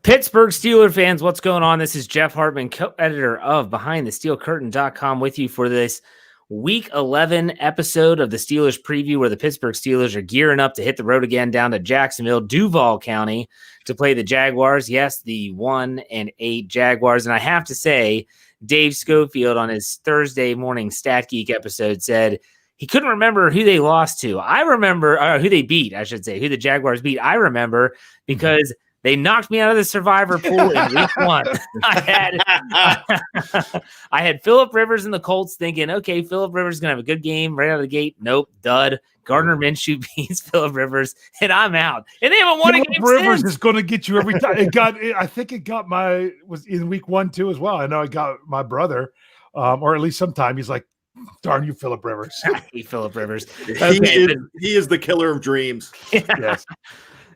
Pittsburgh Steelers fans, what's going on? This is Jeff Hartman, co-editor of BehindTheSteelCurtain.com with you for this Week 11 episode of the Steelers preview where the Pittsburgh Steelers are gearing up to hit the road again down to Jacksonville, Duval County to play the Jaguars. Yes, the 1-8 Jaguars. And I have to say, Dave Schofield on his Thursday morning Stat Geek episode said he couldn't remember who they lost to. I remember who they beat, I should say, who the Jaguars beat. I remember because they knocked me out of the survivor pool in week 1. I had Phillip Rivers and the Colts thinking, okay, Phillip Rivers is going to have a good game right out of the gate. Nope, dud. Gardner Minshew beats Phillip Rivers, and I'm out. And they haven't won a game Rivers since. is going to get you every time. I think it got was in week 1 too as well. I know it got my brother, or at least sometime he's like, darn you, Phillip Rivers. I hate Phillip Rivers. Okay, he is the killer of dreams. Yes.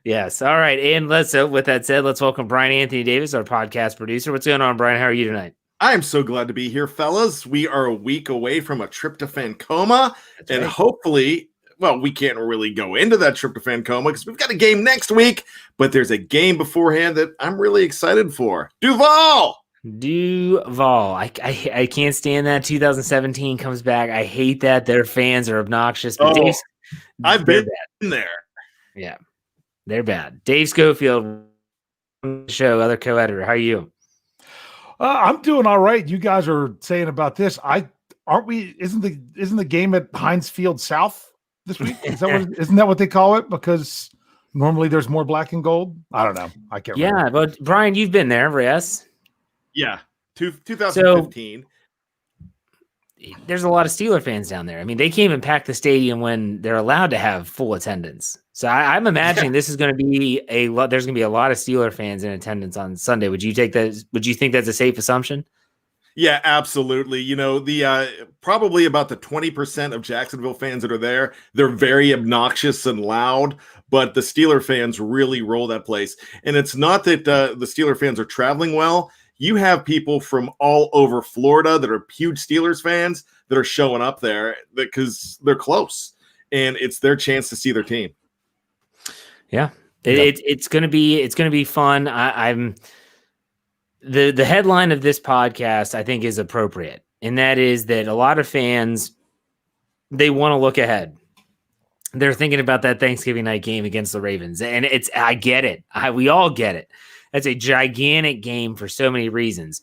Yes. All right. And with that said, let's welcome Bryan Anthony Davis, our podcast producer. What's going on, Bryan? How are you tonight? I am so glad to be here, fellas. We are a week away from a tryptophan coma. That's and right. Hopefully, well, we can't really go into that tryptophan coma because we've got a game next week, but there's a game beforehand that I'm really excited for. Duval. I can't stand that 2017 comes back. I hate that. Their fans are obnoxious. But I've been there. Yeah. They're bad. Dave Schofield, show, other co-editor. How are you? I'm doing all right. You guys are saying about this. Isn't the game at Heinz Field South this week? Isn't that what they call it? Because normally there's more black and gold. I don't know. I can't remember. Yeah, but Bryan, you've been there, yes? Yeah. 2015. So, there's a lot of Steeler fans down there. I mean, they can't even pack the stadium when they're allowed to have full attendance. So I'm imagining this is going to be there's going to be a lot of Steeler fans in attendance on Sunday. Would you take that? Would you think that's a safe assumption? Yeah, absolutely. You know, the probably about the 20% of Jacksonville fans that are there, they're very obnoxious and loud, but the Steeler fans really roll that place. And it's not that the Steeler fans are traveling well. You have people from all over Florida that are huge Steelers fans that are showing up there because they're close and it's their chance to see their team. Yeah, it's gonna be fun. I'm the headline of this podcast I think is appropriate, and that is that a lot of fans they want to look ahead. They're thinking about that Thanksgiving night game against the Ravens, and I get it. We all get it. That's a gigantic game for so many reasons.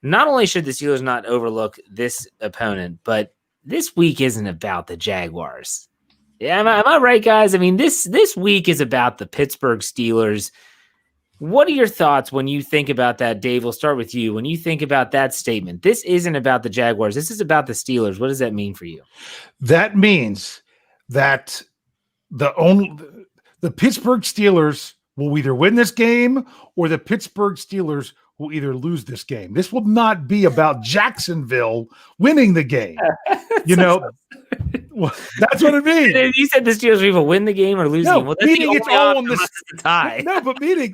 Not only should the Steelers not overlook this opponent, but this week isn't about the Jaguars. Yeah, am I right, guys? I mean, this week is about the Pittsburgh Steelers. What are your thoughts when you think about that, Dave? We'll start with you. When you think about that statement, this isn't about the Jaguars. This is about the Steelers. What does that mean for you? That means that the Pittsburgh Steelers will either win this game or the Pittsburgh Steelers will either lose this game. This will not be about Jacksonville winning the game. You know, that's what it means. You said the Steelers will either win the game or lose the game. Well, meaning it's all on the tie. No, but meaning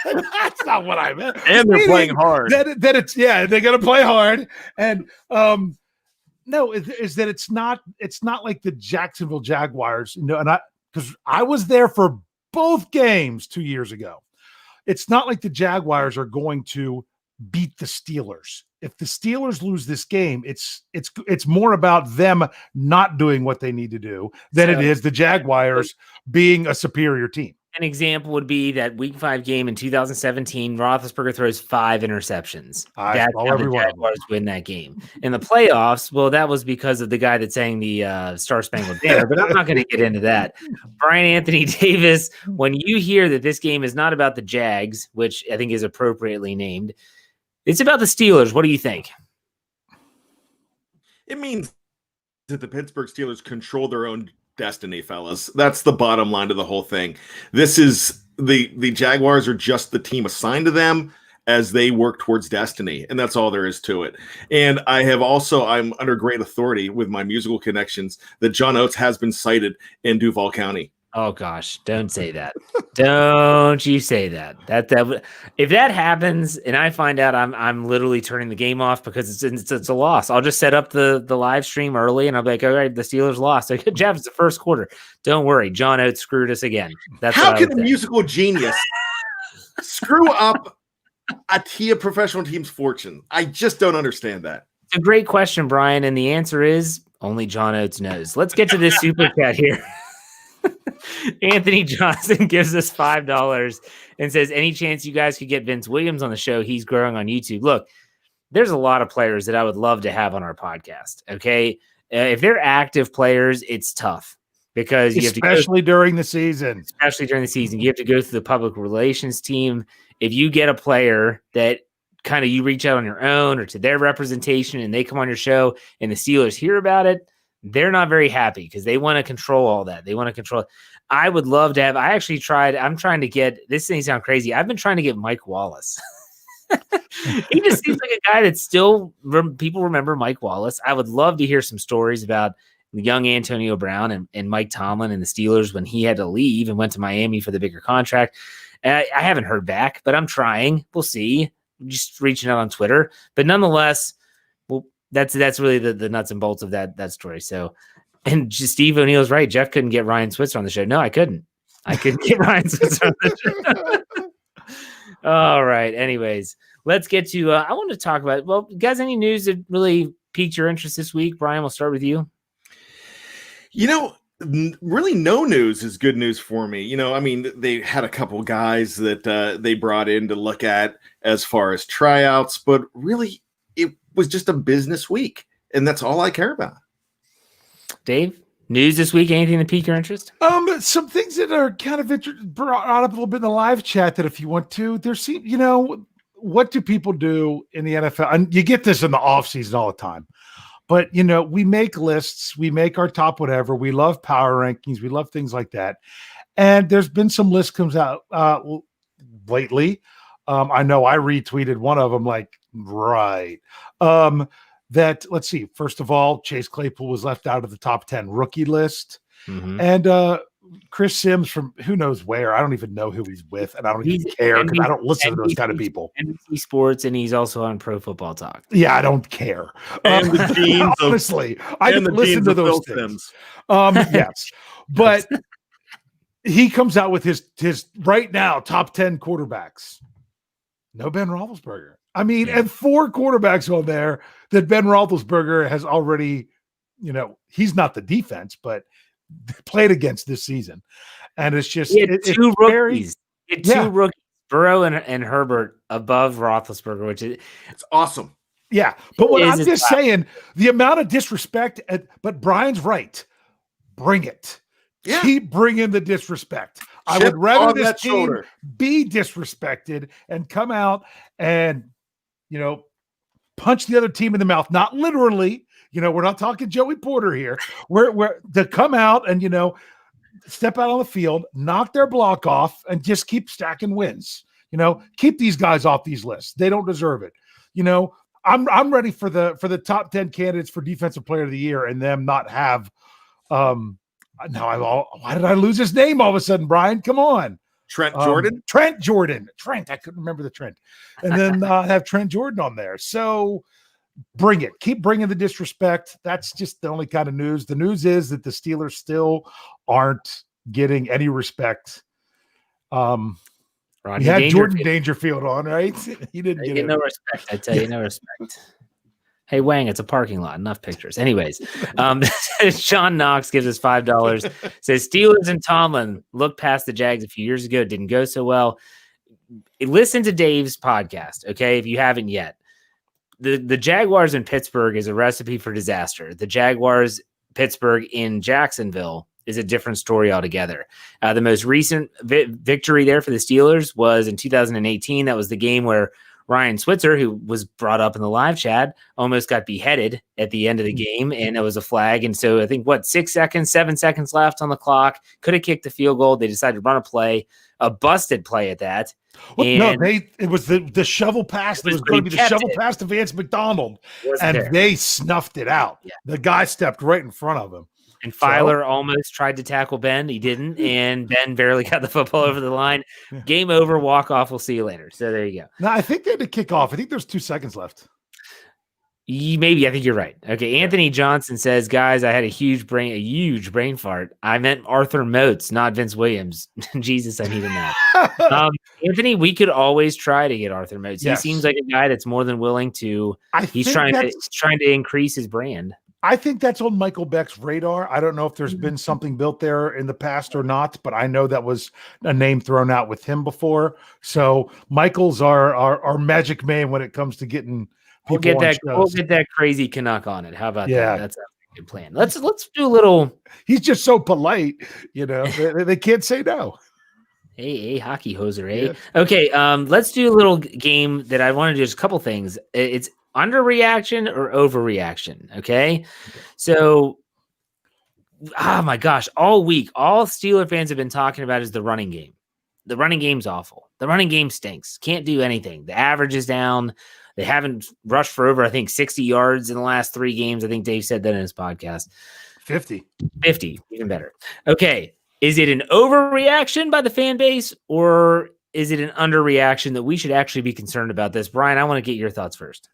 that's not what I meant. And they're playing hard. That it's they're going to play hard. And no, is that it's not like the Jacksonville Jaguars. You know, and because I was there for both games 2 years ago. It's not like the Jaguars are going to beat the Steelers. If the Steelers lose this game, it's more about them not doing what they need to do than it is the Jaguars being a superior team. An example would be that Week 5 game in 2017. Roethlisberger throws 5 interceptions. That's how the Jaguars win that game. In the playoffs, well, that was because of the guy that sang the Star Spangled Banner, but I'm not going to get into that. Bryan Anthony Davis, when you hear that this game is not about the Jags, which I think is appropriately named, it's about the Steelers. What do you think? It means that the Pittsburgh Steelers control their own destiny, fellas. That's the bottom line to the whole thing. This is the Jaguars are just the team assigned to them as they work towards destiny, and that's all there is to it. And I'm under great authority with my musical connections that John Oates has been cited in Duval County. Oh gosh, don't say that. Don't you say that. That if that happens and I find out, I'm literally turning the game off because it's a loss. I'll just set up the live stream early and I'll be like, all right, the Steelers lost. Like, good job, it's the first quarter. Don't worry, John Oates screwed us again. That's how can a musical genius screw up a professional team's fortune? I just don't understand that. It's a great question, Brian, and the answer is only John Oates knows. Let's get to this super chat here. Anthony Johnson gives us $5 and says, any chance you guys could get Vince Williams on the show? He's growing on YouTube. Look, there's a lot of players that I would love to have on our podcast. Okay. If they're active players, it's tough because especially during the season, you have to go through the public relations team. If you get a player that kind of you reach out on your own or to their representation and they come on your show and the Steelers hear about it, they're not very happy because they want to control all that. They want to control. I would love to have, I'm trying to get, this thing sounds crazy. I've been trying to get Mike Wallace. He just seems like a guy that still people remember Mike Wallace. I would love to hear some stories about young Antonio Brown and Mike Tomlin and the Steelers when he had to leave and went to Miami for the bigger contract. I haven't heard back, but I'm trying. We'll see. Just reaching out on Twitter. But nonetheless, well, that's really the nuts and bolts of that story. So, and Steve O'Neill's right. Jeff couldn't get Ryan Switzer on the show. No, I couldn't. Get Ryan Switzer on the show. All right. Anyways, let's get to, I want to talk about, well, guys, any news that really piqued your interest this week? Brian, we'll start with you. Really no news is good news for me. I mean, they had a couple guys that they brought in to look at as far as tryouts, but really it was just a business week. And that's all I care about. Dave? News this week, anything that pique your interest? Some things that are kind of brought up a little bit in the live chat that if you want to, there's, what do people do in the NFL? And you get this in the offseason all the time. But, we make lists, we make our top whatever. We love power rankings. We love things like that. And there's been some lists comes out lately. I know I retweeted one of them right. That, let's see, first of all, Chase Claypool was left out of the top 10 rookie list. Mm-hmm. And Chris Sims from who knows where. I don't even know who he's with, and I don't even care because I don't listen to those kind of people. NBC Sports, and he's also on Pro Football Talk. Yeah, I don't care. And the genes honestly, I didn't listen to those things. Yes, but he comes out with his right now top 10 quarterbacks. No Ben Roethlisberger. I mean, and 4 quarterbacks on there that Ben Roethlisberger has already, he's not the defense, but played against this season. And it's just two rookies. Two rookies, Burrow and Herbert above Roethlisberger, which is it's awesome. Yeah. But what I'm just saying, the amount of disrespect, but Brian's right. Bring it. Yeah. Keep bringing the disrespect. I would rather this team be disrespected and come out and, punch the other team in the mouth. Not literally, we're not talking Joey Porter here. We're to come out and, step out on the field, knock their block off, and just keep stacking wins. Keep these guys off these lists. They don't deserve it. I'm ready for the top 10 candidates for Defensive Player of the Year and them not have why did I lose his name all of a sudden, Brian? Come on. Trent Jordan. I couldn't remember the Trent. And then have Trent Jordan on there. So bring it. Keep bringing the disrespect. That's just the only kind of news. The news is that the Steelers still aren't getting any respect. You had Jordan Dangerfield on, right? He didn't get no respect. I tell you, no respect. Hey, Wang, it's a parking lot. Enough pictures. Anyways, Sean Knox gives us $5. Says Steelers and Tomlin looked past the Jags a few years ago. It didn't go so well. Listen to Dave's podcast, okay, if you haven't yet. The Jaguars in Pittsburgh is a recipe for disaster. The Jaguars Pittsburgh in Jacksonville is a different story altogether. The most recent victory there for the Steelers was in 2018. That was the game where Ryan Switzer, who was brought up in the live chat, almost got beheaded at the end of the game, and it was a flag. And so I think, 7 seconds left on the clock, could have kicked the field goal. They decided to run a play, a busted play at that. It was the shovel pass. It was going to be the shovel pass to Vance McDonald, and they snuffed it out. Yeah. The guy stepped right in front of him. And Filer almost tried to tackle Ben. He didn't. And Ben barely got the football over the line. Game over, walk off. We'll see you later. So there you go. No, I think they had to kick off. I think there's 2 seconds left. Maybe I think you're right. Okay, Anthony Johnson says, "Guys, I had a huge brain fart. I meant Arthur Moats, not Vince Williams. Jesus, I need a nap." Anthony, we could always try to get Arthur Moats. Yes. He seems like a guy that's more than willing to. He's trying to increase his brand. I think that's on Michael Beck's radar. I don't know if there's been something built there in the past or not, but I know that was a name thrown out with him before. So Michael's our magic man when it comes to getting people. We'll get that crazy Canuck on it. How about that? That's a good plan. Let's do a little. He's just so polite, they can't say no. Hey, hockey hoser, eh? Yes. Okay, let's do a little game that I want to do. Just a couple things. It's underreaction or overreaction. Okay. So, oh my gosh, all week, all Steeler fans have been talking about is the running game. The running game's awful. The running game stinks. Can't do anything. The average is down. They haven't rushed for over, I think, 60 yards in the last 3 games. I think Dave said that in his podcast. 50, even better. Okay. Is it an overreaction by the fan base, or is it an underreaction that we should actually be concerned about this? Bryan, I want to get your thoughts first.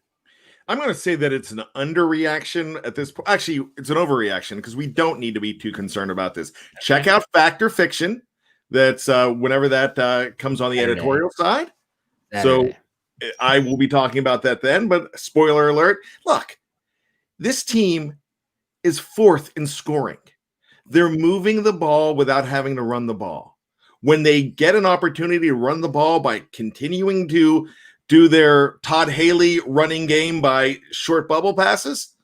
I'm going to say that it's an underreaction at this point. Actually, it's an overreaction because we don't need to be too concerned about this. Check out Fact or Fiction. That's whenever that comes on the editorial side. So I will be talking about that then. But spoiler alert, look, this team is 4th in scoring. They're moving the ball without having to run the ball. When they get an opportunity to run the ball by continuing to do their Todd Haley running game by short bubble passes,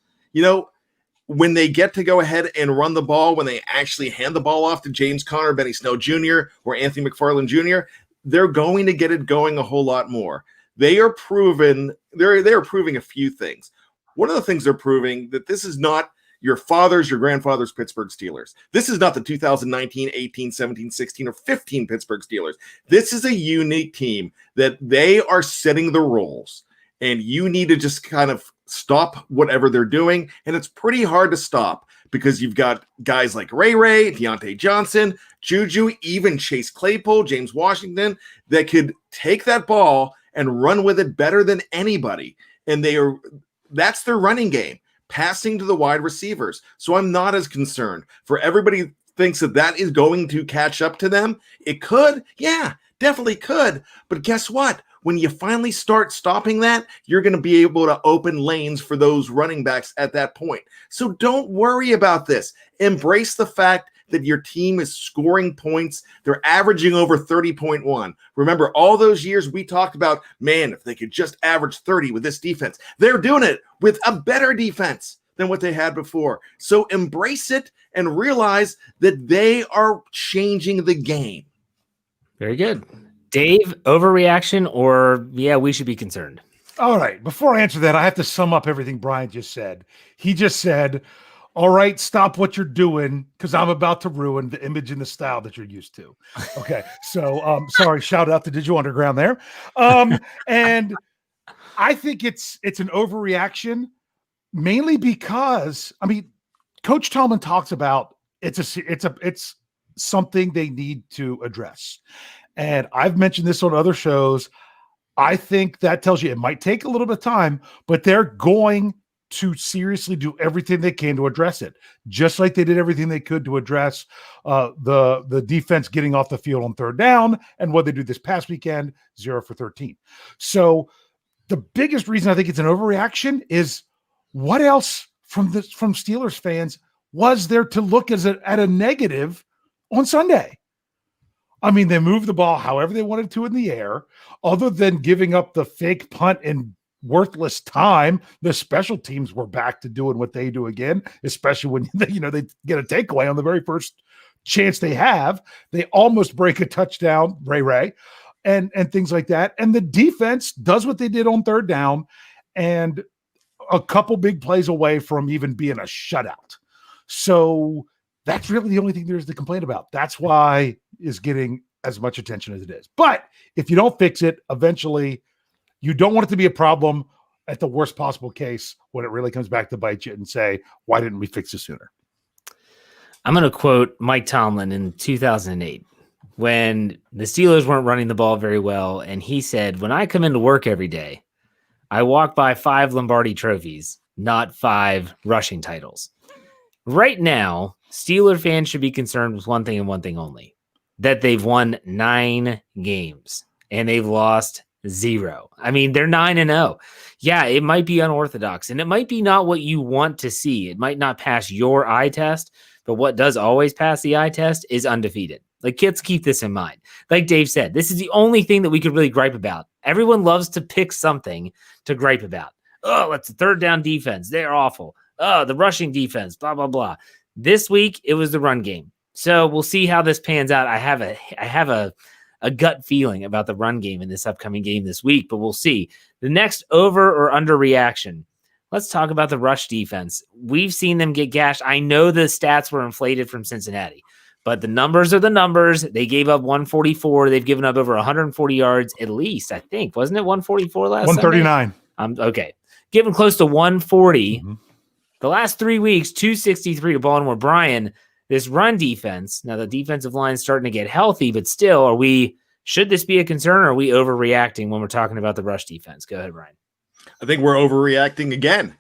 when they get to go ahead and run the ball, when they actually hand the ball off to James Conner, Benny Snell Jr., or Anthony McFarland Jr., they're going to get it going a whole lot more. They are proving a few things. One of the things they're proving that this is not your father's, your grandfather's Pittsburgh Steelers. This is not the 2019, 18, 17, 16, or 15 Pittsburgh Steelers. This is a unique team that they are setting the rules, and you need to just kind of stop whatever they're doing. And it's pretty hard to stop because you've got guys like Ray, Deontay Johnson, Juju, even Chase Claypool, James Washington, that could take that ball and run with it better than anybody. And that's their running game. Passing to the wide receivers. So I'm not as concerned. For everybody thinks that is going to catch up to them. It could. Yeah, definitely could. But guess what? When you finally start stopping that, you're going to be able to open lanes for those running backs at that point. So don't worry about this. Embrace the fact that your team is scoring points. They're averaging over 30.1. Remember, all those years we talked about, man, if they could just average 30 with this defense. They're doing it with a better defense than what they had before. So embrace it and realize that they are changing the game. Very good. Dave, overreaction or, we should be concerned? All right. Before I answer that, I have to sum up everything Bryan just said. He just said, all right, stop what you're doing because I'm about to ruin the image and the style that you're used to. Okay, so sorry, shout out to Digital Underground there. And I think it's an overreaction, mainly because Coach Tallman talks about it's something they need to address, and I've mentioned this on other shows. I think that tells you it might take a little bit of time, but they're going to seriously do everything they can to address it, just like they did everything they could to address the defense getting off the field on 3rd down and what they do this past weekend, 0 for 13. So the biggest reason I think it's an overreaction is what else from Steelers fans was there to look at a negative on Sunday? They moved the ball however they wanted to in the air, other than giving up the fake punt and worthless time. The special teams were back to doing what they do again, especially when they get a takeaway on the very first chance they have. They almost break a touchdown, Ray, and things like that. And the defense does what they did on 3rd down and a couple big plays away from even being a shutout. So that's really the only thing there is to complain about. That's why it's getting as much attention as it is. But if you don't fix it, eventually you don't want it to be a problem at the worst possible case when it really comes back to bite you and say, why didn't we fix it sooner? I'm going to quote Mike Tomlin in 2008 when the Steelers weren't running the ball very well. And he said, when I come into work every day, I walk by 5 Lombardi trophies, not 5 rushing titles. Right now, Steeler fans should be concerned with one thing and one thing only, that they've won 9 games and they've lost 0. I mean, they're 9-0. Yeah, it might be unorthodox and it might be not what you want to see. It might not pass your eye test, but what does always pass the eye test is undefeated. Like, kids, keep this in mind. Like Dave said, this is the only thing that we could really gripe about. Everyone loves to pick something to gripe about. Oh, it's the third down defense. They're awful. Oh, the rushing defense, blah, blah, blah. This week, it was the run game. So we'll see how this pans out. I have a gut feeling about the run game in this upcoming game this week, but we'll see. The next over or under reaction. Let's talk about the rush defense. We've seen them get gashed. I know the stats were inflated from Cincinnati, but the numbers are the numbers. They gave up 144. They've given up over 140 yards at least, I think. Wasn't it 144 last 139. Okay. Given close to 140. Mm-hmm. The last 3 weeks, 263 to Baltimore. Bryan, this run defense, now the defensive line is starting to get healthy, but still, should this be a concern or are we overreacting when we're talking about the rush defense? Go ahead, Bryan. I think we're overreacting again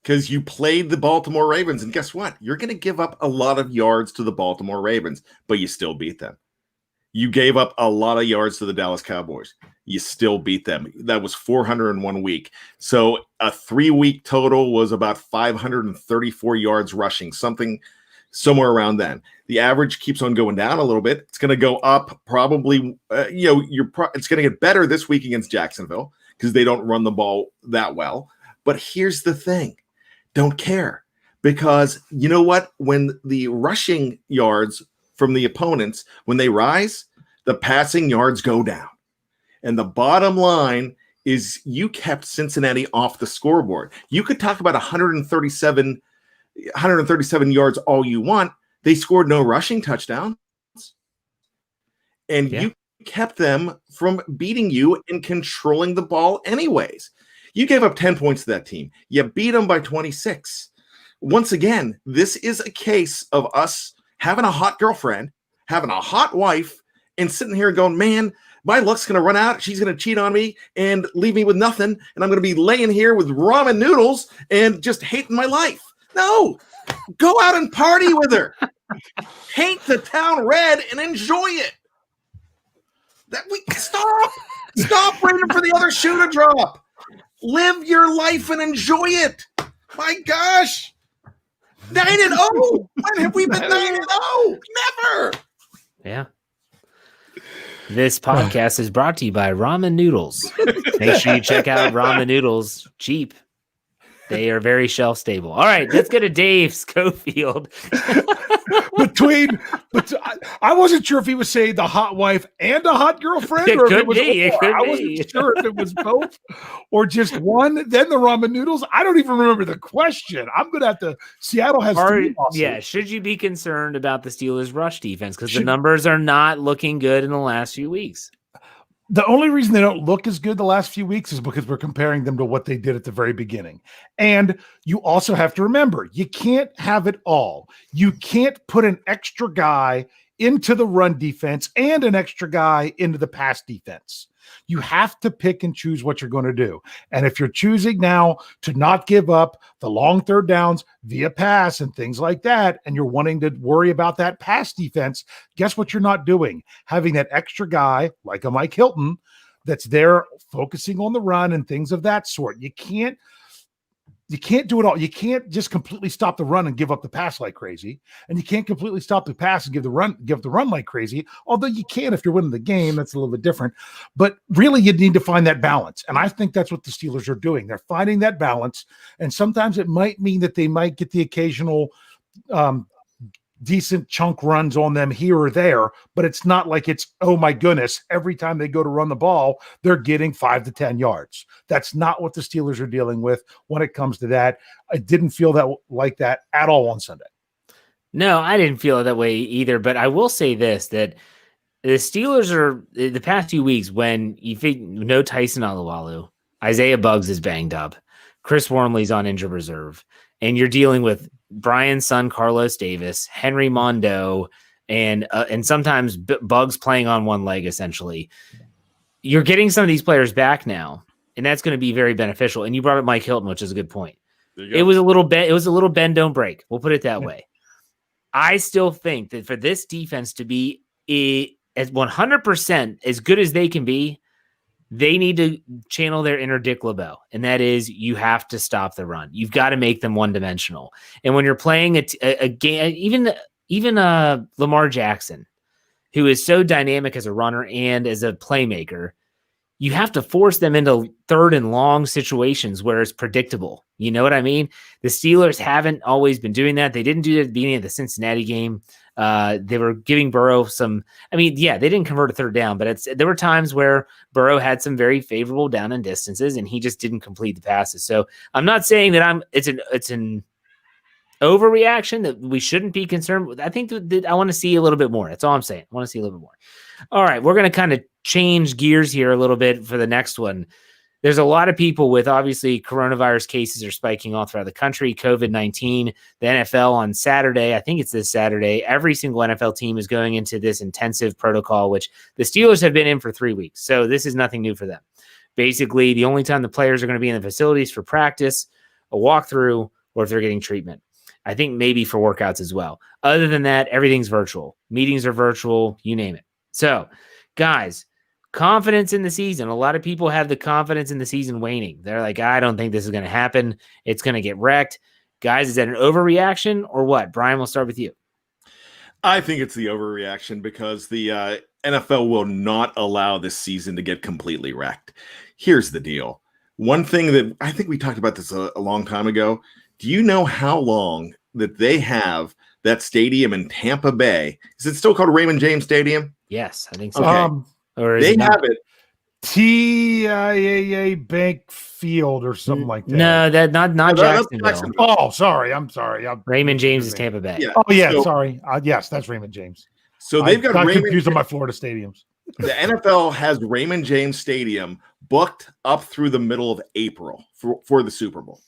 because you played the Baltimore Ravens, and guess what? You're going to give up a lot of yards to the Baltimore Ravens, but you still beat them. You gave up a lot of yards to the Dallas Cowboys. You still beat them. That was 401 week. So a 3-week total was about 534 yards rushing, something somewhere around then. The average keeps on going down a little bit. It's going to go up probably, it's going to get better this week against Jacksonville because they don't run the ball that well. But here's the thing. Don't care because you know what? When the rushing yards from the opponents, when they rise, the passing yards go down. And the bottom line is you kept Cincinnati off the scoreboard. You could talk about 137 yards all you want. They scored no rushing touchdowns. And you kept them from beating you and controlling the ball anyways. You gave up 10 points to that team. You beat them by 26. Once again, this is a case of us having a hot girlfriend, having a hot wife, and sitting here going, man, my luck's going to run out. She's going to cheat on me and leave me with nothing. And I'm going to be laying here with ramen noodles and just hating my life. No, go out and party with her. Paint the town red and enjoy it. Stop waiting for the other shoe to drop. Live your life and enjoy it. My gosh. 9-0. When have we been 9-0? Never. Yeah. This podcast is brought to you by Ramen Noodles. Make sure you check out Ramen Noodles. Cheap. They are very shelf stable. All right, let's go to Dave Schofield. I wasn't sure if he was saying the hot wife and a hot girlfriend, or if it was I wasn't sure if it was both or just one. Then the ramen noodles. I don't even remember the question. I'm gonna have to. Seattle has 3 losses. Yeah, should you be concerned about the Steelers' rush defense because the numbers are not looking good in the last few weeks? The only reason they don't look as good the last few weeks is because we're comparing them to what they did at the very beginning. And you also have to remember, you can't have it all. You can't put an extra guy into the run defense and an extra guy into the pass defense. You have to pick and choose what you're going to do. And if you're choosing now to not give up the long third downs via pass and things like that, and you're wanting to worry about that pass defense, guess what you're not doing? Having that extra guy like a Mike Hilton that's there focusing on the run and things of that sort. You can't do it all. You can't just completely stop the run and give up the pass like crazy. And you can't completely stop the pass and give the run like crazy. Although you can if you're winning the game, that's a little bit different. But really, you need to find that balance. And I think that's what the Steelers are doing. They're finding that balance. And sometimes it might mean that they might get the occasional decent chunk runs on them here or there, but it's not like it's, oh my goodness, every time they go to run the ball, they're getting 5 to 10 yards. That's not what the Steelers are dealing with when it comes to that. I didn't feel like that at all on Sunday. No, I didn't feel it that way either, but I will say this, that the Steelers are, the past few weeks, when you think no Tyson Alualu, Isaiah Buggs is banged up, Chris Wormley's on injured reserve, and you're dealing with Bryan's son, Carlos Davis, Henry Mondo, and sometimes Buggs playing on one leg, essentially. You're getting some of these players back now, and that's going to be very beneficial. And you brought up Mike Hilton, which is a good point. It was a little bend, don't break. We'll put it that way. I still think that for this defense to be as 100% as good as they can be, they need to channel their inner Dick LeBeau, and that is you have to stop the run. You've got to make them one-dimensional. And when you're playing a game, even Lamar Jackson, who is so dynamic as a runner and as a playmaker, you have to force them into third and long situations where it's predictable. You know what I mean? The Steelers haven't always been doing that. They didn't do it at the beginning of the Cincinnati game. They were giving Burrow they didn't convert a third down, but there were times where Burrow had some very favorable down and distances and he just didn't complete the passes. So I'm not saying that it's an overreaction that we shouldn't be concerned with. I think that I want to see a little bit more. That's all I'm saying. I want to see a little bit more. All right. We're going to kind of change gears here a little bit for the next one. There's a lot of people with obviously coronavirus cases are spiking all throughout the country. COVID-19, the NFL on Saturday, I think it's this Saturday, every single NFL team is going into this intensive protocol, which the Steelers have been in for 3 weeks. So this is nothing new for them. Basically, the only time the players are going to be in the facilities for practice, a walkthrough, or if they're getting treatment. I think maybe for workouts as well. Other than that, everything's virtual. Meetings are virtual, you name it. So, guys, confidence in the season. A lot of people have the confidence in the season waning. They're like, I don't think this is going to happen. It's going to get wrecked. Guys, is that an overreaction or what? Bryan, we'll start with you. I think it's the overreaction because the NFL will not allow this season to get completely wrecked. Here's the deal. One thing that I think we talked about this a long time ago. Do you know how long that they have that stadium in Tampa Bay? Is it still called Raymond James Stadium? Yes, I think so. Okay. Or they have it. TIAA Bank Field or something like that. No, not Jacksonville. Oh, sorry. I'm sorry. Raymond James is Tampa Bay. Yeah. Oh, yeah. Sorry. Yes, that's Raymond James. So they've got Raymond confused on my Florida stadiums. The NFL has Raymond James Stadium booked up through the middle of April for the Super Bowl.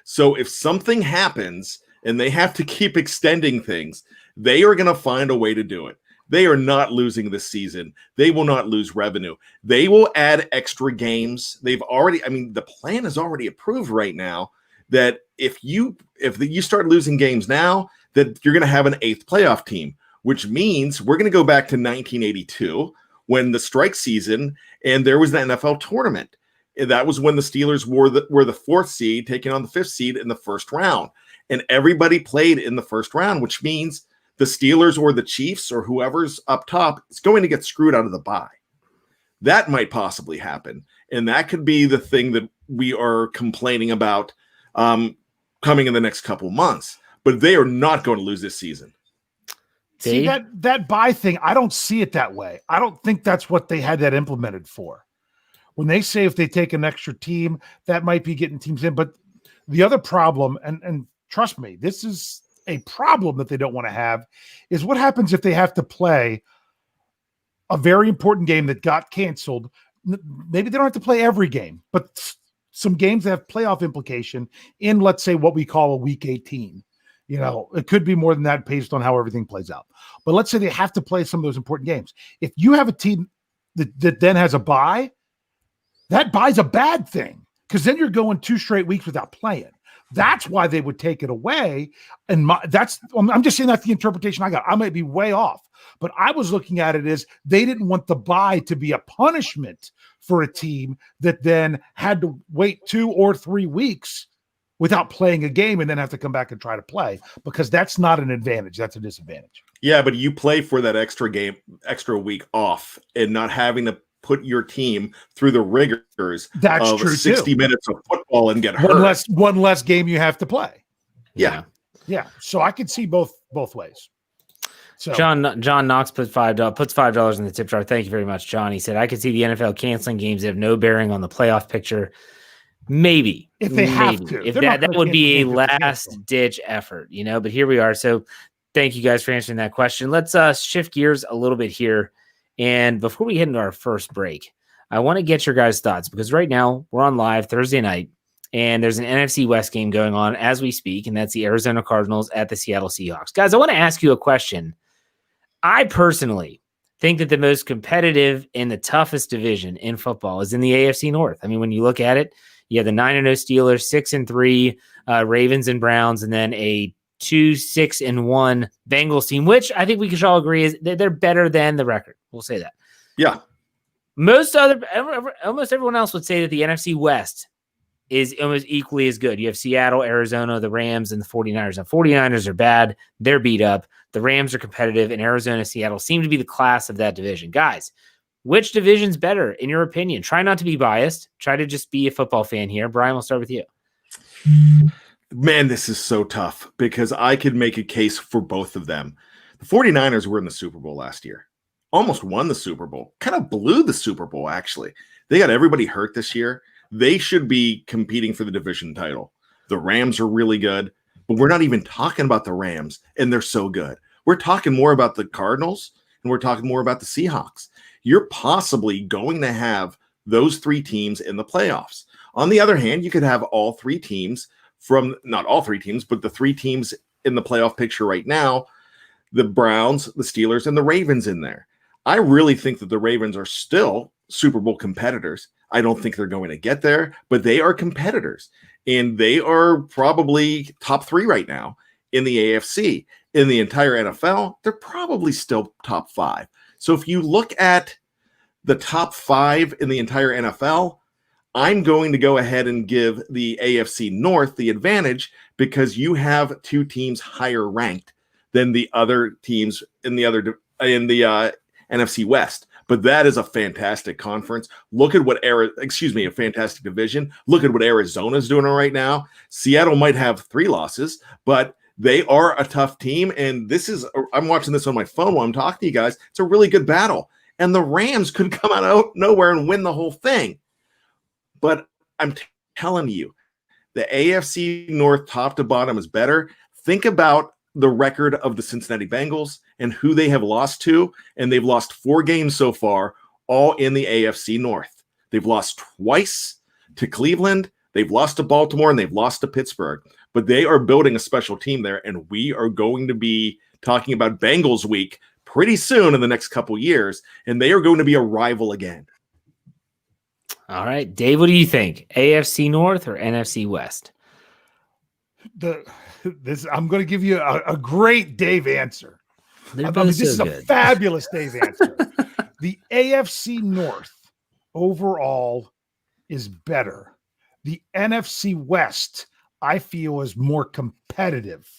So if something happens and they have to keep extending things, they are going to find a way to do it. They are not losing this season. They will not lose revenue. They will add extra games. The plan is already approved right now that if you start losing games now, that you're going to have an 8th playoff team, which means we're going to go back to 1982 when the strike season and there was the NFL tournament. And that was when the Steelers were the 4th seed taking on the 5th seed in the first round. And everybody played in the first round, which means the Steelers or the Chiefs or whoever's up top is going to get screwed out of the bye. That might possibly happen. And that could be the thing that we are complaining about coming in the next couple months. But they are not going to lose this season. See, that bye thing, I don't see it that way. I don't think that's what they had that implemented for. When they say if they take an extra team, that might be getting teams in. But the other problem, and trust me, this is a problem that they don't want to have, is what happens if they have to play a very important game that got canceled. Maybe they don't have to play every game, but some games that have playoff implication in, let's say, what we call a week 18. You know, it could be more than that based on how everything plays out. But let's say they have to play some of those important games. If you have a team that then has a bye, that bye's a bad thing because then you're going 2 straight weeks without playing. That's why they would take it away. And I'm just saying that's the interpretation I got. I might be way off, but I was looking at it as they didn't want the bye to be a punishment for a team that then had to wait 2 or 3 weeks without playing a game and then have to come back and try to play, because that's not an advantage. That's a disadvantage. Yeah, but you play for that extra week off and not having to put your team through the rigors of 60 minutes of football and get hurt. One less game you have to play. Yeah. So I could see both ways. So John Knox puts $5 in the tip jar. Thank you very much, John. He said, I could see the NFL canceling games that have no bearing on the playoff picture. Maybe if they have to, if that would be a last ditch effort, but here we are. So thank you guys for answering that question. Let's shift gears a little bit here. And before we head into our first break, I want to get your guys' thoughts, because right now we're on live Thursday night and there's an NFC West game going on as we speak. And that's the Arizona Cardinals at the Seattle Seahawks. Guys, I want to ask you a question. I personally think that the most competitive and the toughest division in football is in the AFC North. I mean, when you look at it, you have the 9-0 Steelers, 6-3 Ravens and Browns, and then a 2-6-1 Bengals team, which I think we can all agree is they're better than the record. We'll say that. Yeah. Almost everyone else would say that the NFC West is almost equally as good. You have Seattle, Arizona, the Rams, and the 49ers. Now, 49ers are bad. They're beat up. The Rams are competitive, and Arizona, Seattle seem to be the class of that division. Guys, which division's better, in your opinion? Try not to be biased. Try to just be a football fan here. Brian, we'll start with you. Man, this is so tough because I could make a case for both of them. The 49ers were in the Super Bowl last year. Almost won the Super Bowl. Kind of blew the Super Bowl, actually. They got everybody hurt this year. They should be competing for the division title. The Rams are really good, but we're not even talking about the Rams, and they're so good. We're talking more about the Cardinals, and we're talking more about the Seahawks. You're possibly going to have those three teams in the playoffs. On the other hand, you could have all three teams not all three teams, but the three teams in the playoff picture right now, the Browns, the Steelers, and the Ravens in there. I really think that the Ravens are still Super Bowl competitors. I don't think they're going to get there, but they are competitors, and they are probably top three right now in the AFC. In the entire NFL, they're probably still top five. So if you look at the top five in the entire NFL, I'm going to go ahead and give the AFC North the advantage because you have two teams higher ranked than the other teams in the NFC West. But that is a fantastic conference. Look at what a fantastic division. Look at what Arizona's doing right now. Seattle might have 3 losses, but they are a tough team. And I'm watching this on my phone while I'm talking to you guys. It's a really good battle. And the Rams could come out of nowhere and win the whole thing. But I'm telling you, the AFC North top to bottom is better. Think about the record of the Cincinnati Bengals and who they have lost to, and they've lost 4 games so far, all in the AFC North. They've lost twice to Cleveland, they've lost to Baltimore, and they've lost to Pittsburgh. But they are building a special team there, and we are going to be talking about Bengals week pretty soon in the next couple years, and they are going to be a rival again. All right, Dave, what do you think? AFC North or NFC West? I'm going to give you a great Dave answer. This is a fabulous Dave answer. The AFC North overall is better. The NFC West, I feel, is more competitive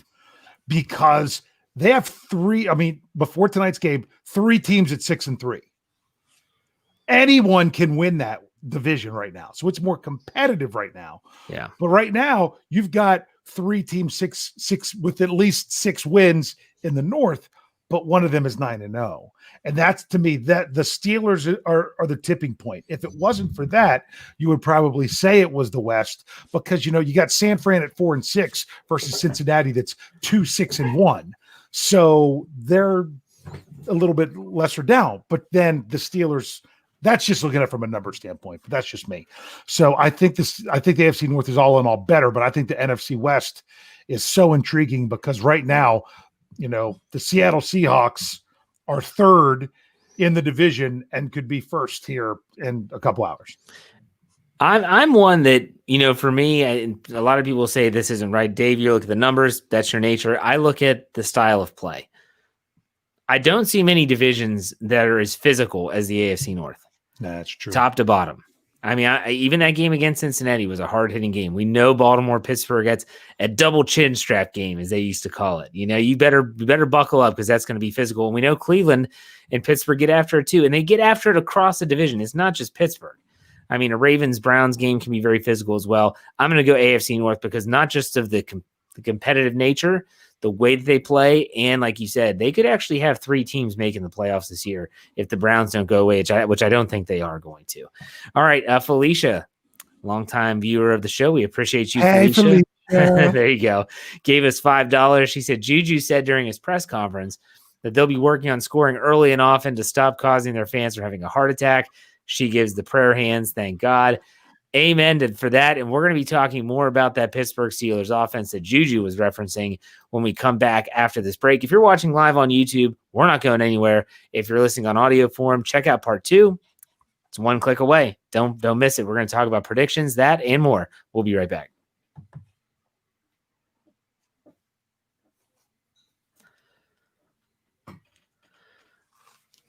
because they have 3. I mean, before tonight's game, 3 teams at 6-3. Anyone can win that division right now. So it's more competitive right now. Yeah. But right now, you've got 3 teams, six with at least 6 wins in the North, but one of them is 9-0. And that's, to me, that the Steelers are the tipping point. If it wasn't for that, you would probably say it was the West because, you got San Fran at 4-6 versus Cincinnati that's 2-6-1. So they're a little bit lesser down, but then the Steelers, that's just looking at it from a number standpoint, but that's just me. So I think the AFC North is all in all better, but I think the NFC West is so intriguing because right now, the Seattle Seahawks are 3rd in the division and could be 1st here in a couple hours. I'm one that, for me, a lot of people say this isn't right. Dave, you look at the numbers, that's your nature. I look at the style of play. I don't see many divisions that are as physical as the AFC North. That's true. Top to bottom. I mean, even that game against Cincinnati was a hard-hitting game. We know Baltimore, Pittsburgh gets a double chin strap game, as they used to call it. You better buckle up because that's going to be physical. And we know Cleveland and Pittsburgh get after it too, and they get after it across the division. It's not just Pittsburgh. I mean, a Ravens-Browns game can be very physical as well. I'm going to go AFC North because not just of the competitive nature, the way that they play, and like you said, they could actually have 3 teams making the playoffs this year if the Browns don't go away, which I don't think they are going to. All right, Felicia, longtime viewer of the show. We appreciate you, Felicia. There you go. Gave us $5. She said Juju said during his press conference that they'll be working on scoring early and often to stop causing their fans from having a heart attack. She gives the prayer hands, thank God. Amen for that. And we're going to be talking more about that Pittsburgh Steelers offense that Juju was referencing when we come back after this break. If you're watching live on YouTube, we're not going anywhere. If you're listening on audio form, check out part 2. It's one click away. Don't miss it. We're going to talk about predictions, that, and more. We'll be right back.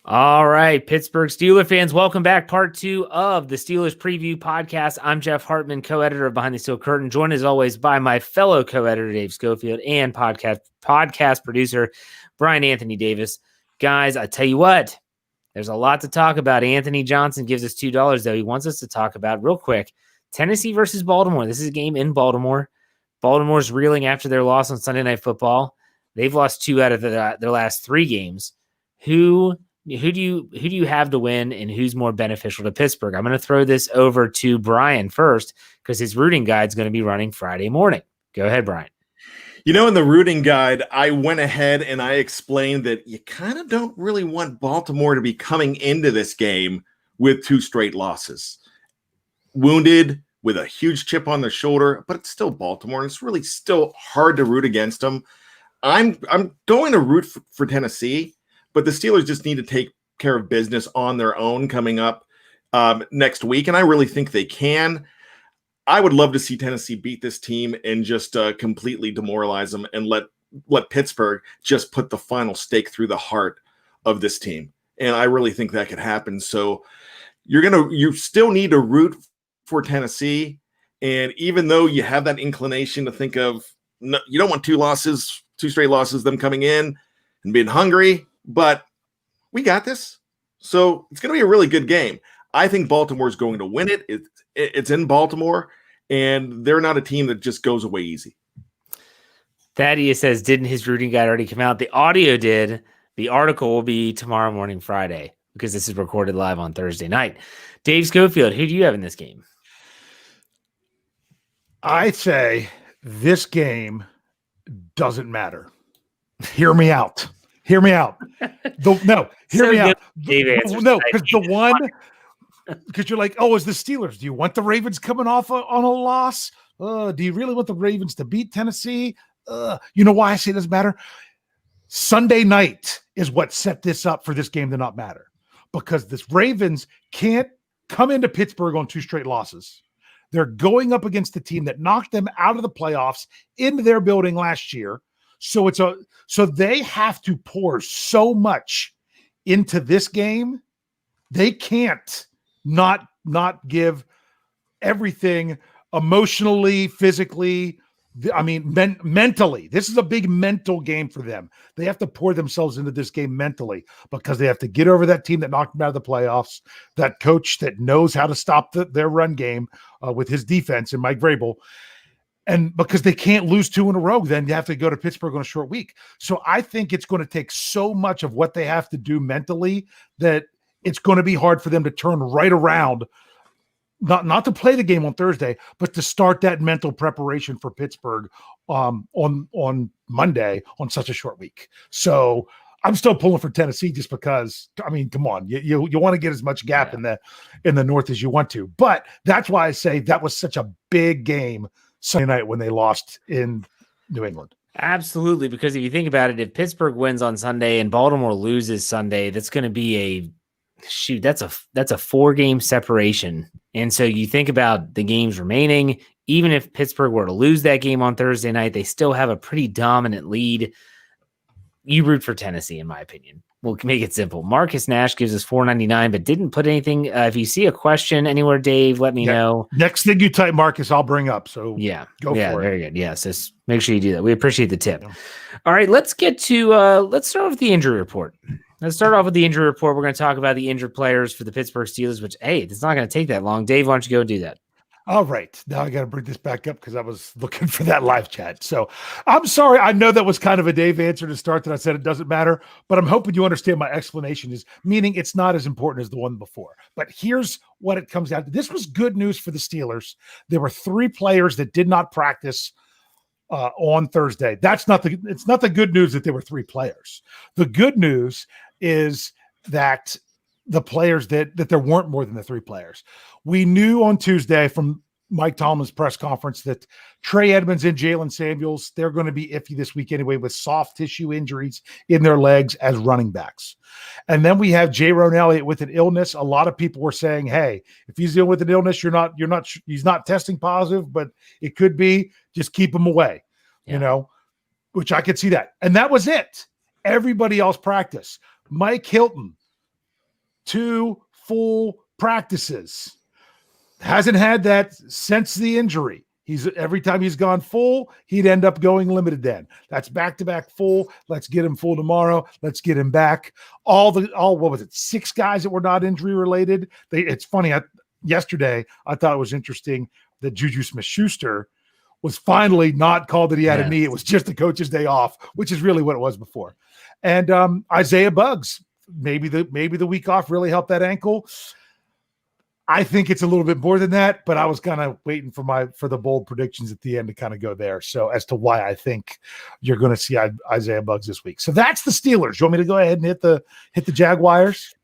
All right, Pittsburgh Steelers fans, welcome back. Part 2 of the Steelers Preview Podcast. I'm Jeff Hartman, co-editor of Behind the Steel Curtain, joined as always by my fellow co-editor, Dave Schofield, and podcast producer, Bryan Anthony Davis. Guys, I tell you what, there's a lot to talk about. Anthony Johnson gives us $2, though. He wants us to talk about, real quick, Tennessee versus Baltimore. This is a game in Baltimore. Baltimore's reeling after their loss on Sunday Night Football. They've lost 2 out of their last 3 games. Who do you have to win, and who's more beneficial to Pittsburgh? I'm going to throw this over to Bryan first because his rooting guide is going to be running Friday morning. Go ahead, Bryan. You know, in the rooting guide, I went ahead and I explained that you kind of don't really want Baltimore to be coming into this game with 2 straight losses. Wounded with a huge chip on their shoulder, but it's still Baltimore, and it's really still hard to root against them. I'm going to root for Tennessee, but the Steelers just need to take care of business on their own coming up next week, and I really think they can. I would love to see Tennessee beat this team and just completely demoralize them and let Pittsburgh just put the final stake through the heart of this team. And I really think that could happen. So you still need to root for Tennessee. And even though you have that inclination to think of, no, you don't want 2 straight losses, them coming in and being hungry, but we got this. So it's going to be a really good game. I think Baltimore is going to win it. It's in Baltimore, and they're not a team that just goes away easy. Thaddeus says, didn't his rooting guide already come out? The audio did. The article will be tomorrow morning, Friday, because this is recorded live on Thursday night. Dave Schofield, who do you have in this game? I say this game doesn't matter. Hear me out. Hear me out. Hear me out. No, because you're like, oh, it's the Steelers. Do you want the Ravens coming off on a loss? Do you really want the Ravens to beat Tennessee? You know why I say it doesn't matter? Sunday night is what set this up for this game to not matter, because this Ravens can't come into Pittsburgh on 2 straight losses. They're going up against the team that knocked them out of the playoffs into their building last year. So they have to pour so much into this game. They can't not give everything emotionally, physically. I mean, mentally. This is a big mental game for them. They have to pour themselves into this game mentally because they have to get over that team that knocked them out of the playoffs, that coach that knows how to stop their run game with his defense and Mike Vrabel. And because they can't lose 2 in a row, then you have to go to Pittsburgh on a short week. So I think it's going to take so much of what they have to do mentally that it's going to be hard for them to turn right around, not to play the game on Thursday, but to start that mental preparation for Pittsburgh on Monday on such a short week. So I'm still pulling for Tennessee just because, I mean, come on, you want to get as much gap in the North as you want to. But that's why I say that was such a big game Sunday night when they lost in New England. Absolutely, because if you think about it, if Pittsburgh wins on Sunday and Baltimore loses Sunday, that's going to be that's a 4-game separation. And so you think about the games remaining, even if Pittsburgh were to lose that game on Thursday night, they still have a pretty dominant lead. You root for Tennessee, in my opinion. We'll make it simple. Marcus Nash gives us $4.99, but didn't put anything. If you see a question anywhere, Dave, let me know. Next thing you type Marcus, I'll bring up. So go for it. Very good. Yeah, so make sure you do that. We appreciate the tip. Yeah. All right, let's get to let's start with the injury report. Let's start off with the injury report. We're going to talk about the injured players for the Pittsburgh Steelers, which, hey, it's not going to take that long. Dave, why don't you go and do that? All right. Now I got to bring this back up because I was looking for that live chat. So I'm sorry. I know that was kind of a Dave answer to start that I said it doesn't matter, but I'm hoping you understand my explanation is meaning it's not as important as the one before. But here's what it comes down to. This was good news for the Steelers. There were 3 players that did not practice on Thursday. It's not the good news that there were 3 players. The good news is that the players that there weren't more than the 3 players. We knew on Tuesday from Mike Tomlin's press conference that Trey Edmonds and Jalen Samuels, they're going to be iffy this week anyway with soft tissue injuries in their legs as running backs. And then we have Jaron Elliott with an illness. A lot of people were saying, hey, if he's dealing with an illness, he's not testing positive, but it could be, just keep him away, which I could see that. And that was it. Everybody else practiced. Mike Hilton, 2 full practices. Hasn't had that since the injury. Every time he's gone full, he'd end up going limited then. That's back-to-back full. Let's get him full tomorrow. Let's get him back. What was it? 6 guys that were not injury related. It's funny. Yesterday, I thought it was interesting that Juju Smith-Schuster was finally not called that he had a knee. It was just the coach's day off, which is really what it was before. And Isaiah Buggs, maybe the week off really helped that ankle. I think it's a little bit more than that, but I was kind of waiting for the bold predictions at the end to kind of go there. So as to why I think you're going to see Isaiah Buggs this week. So that's the Steelers. You want me to go ahead and hit the Jaguars?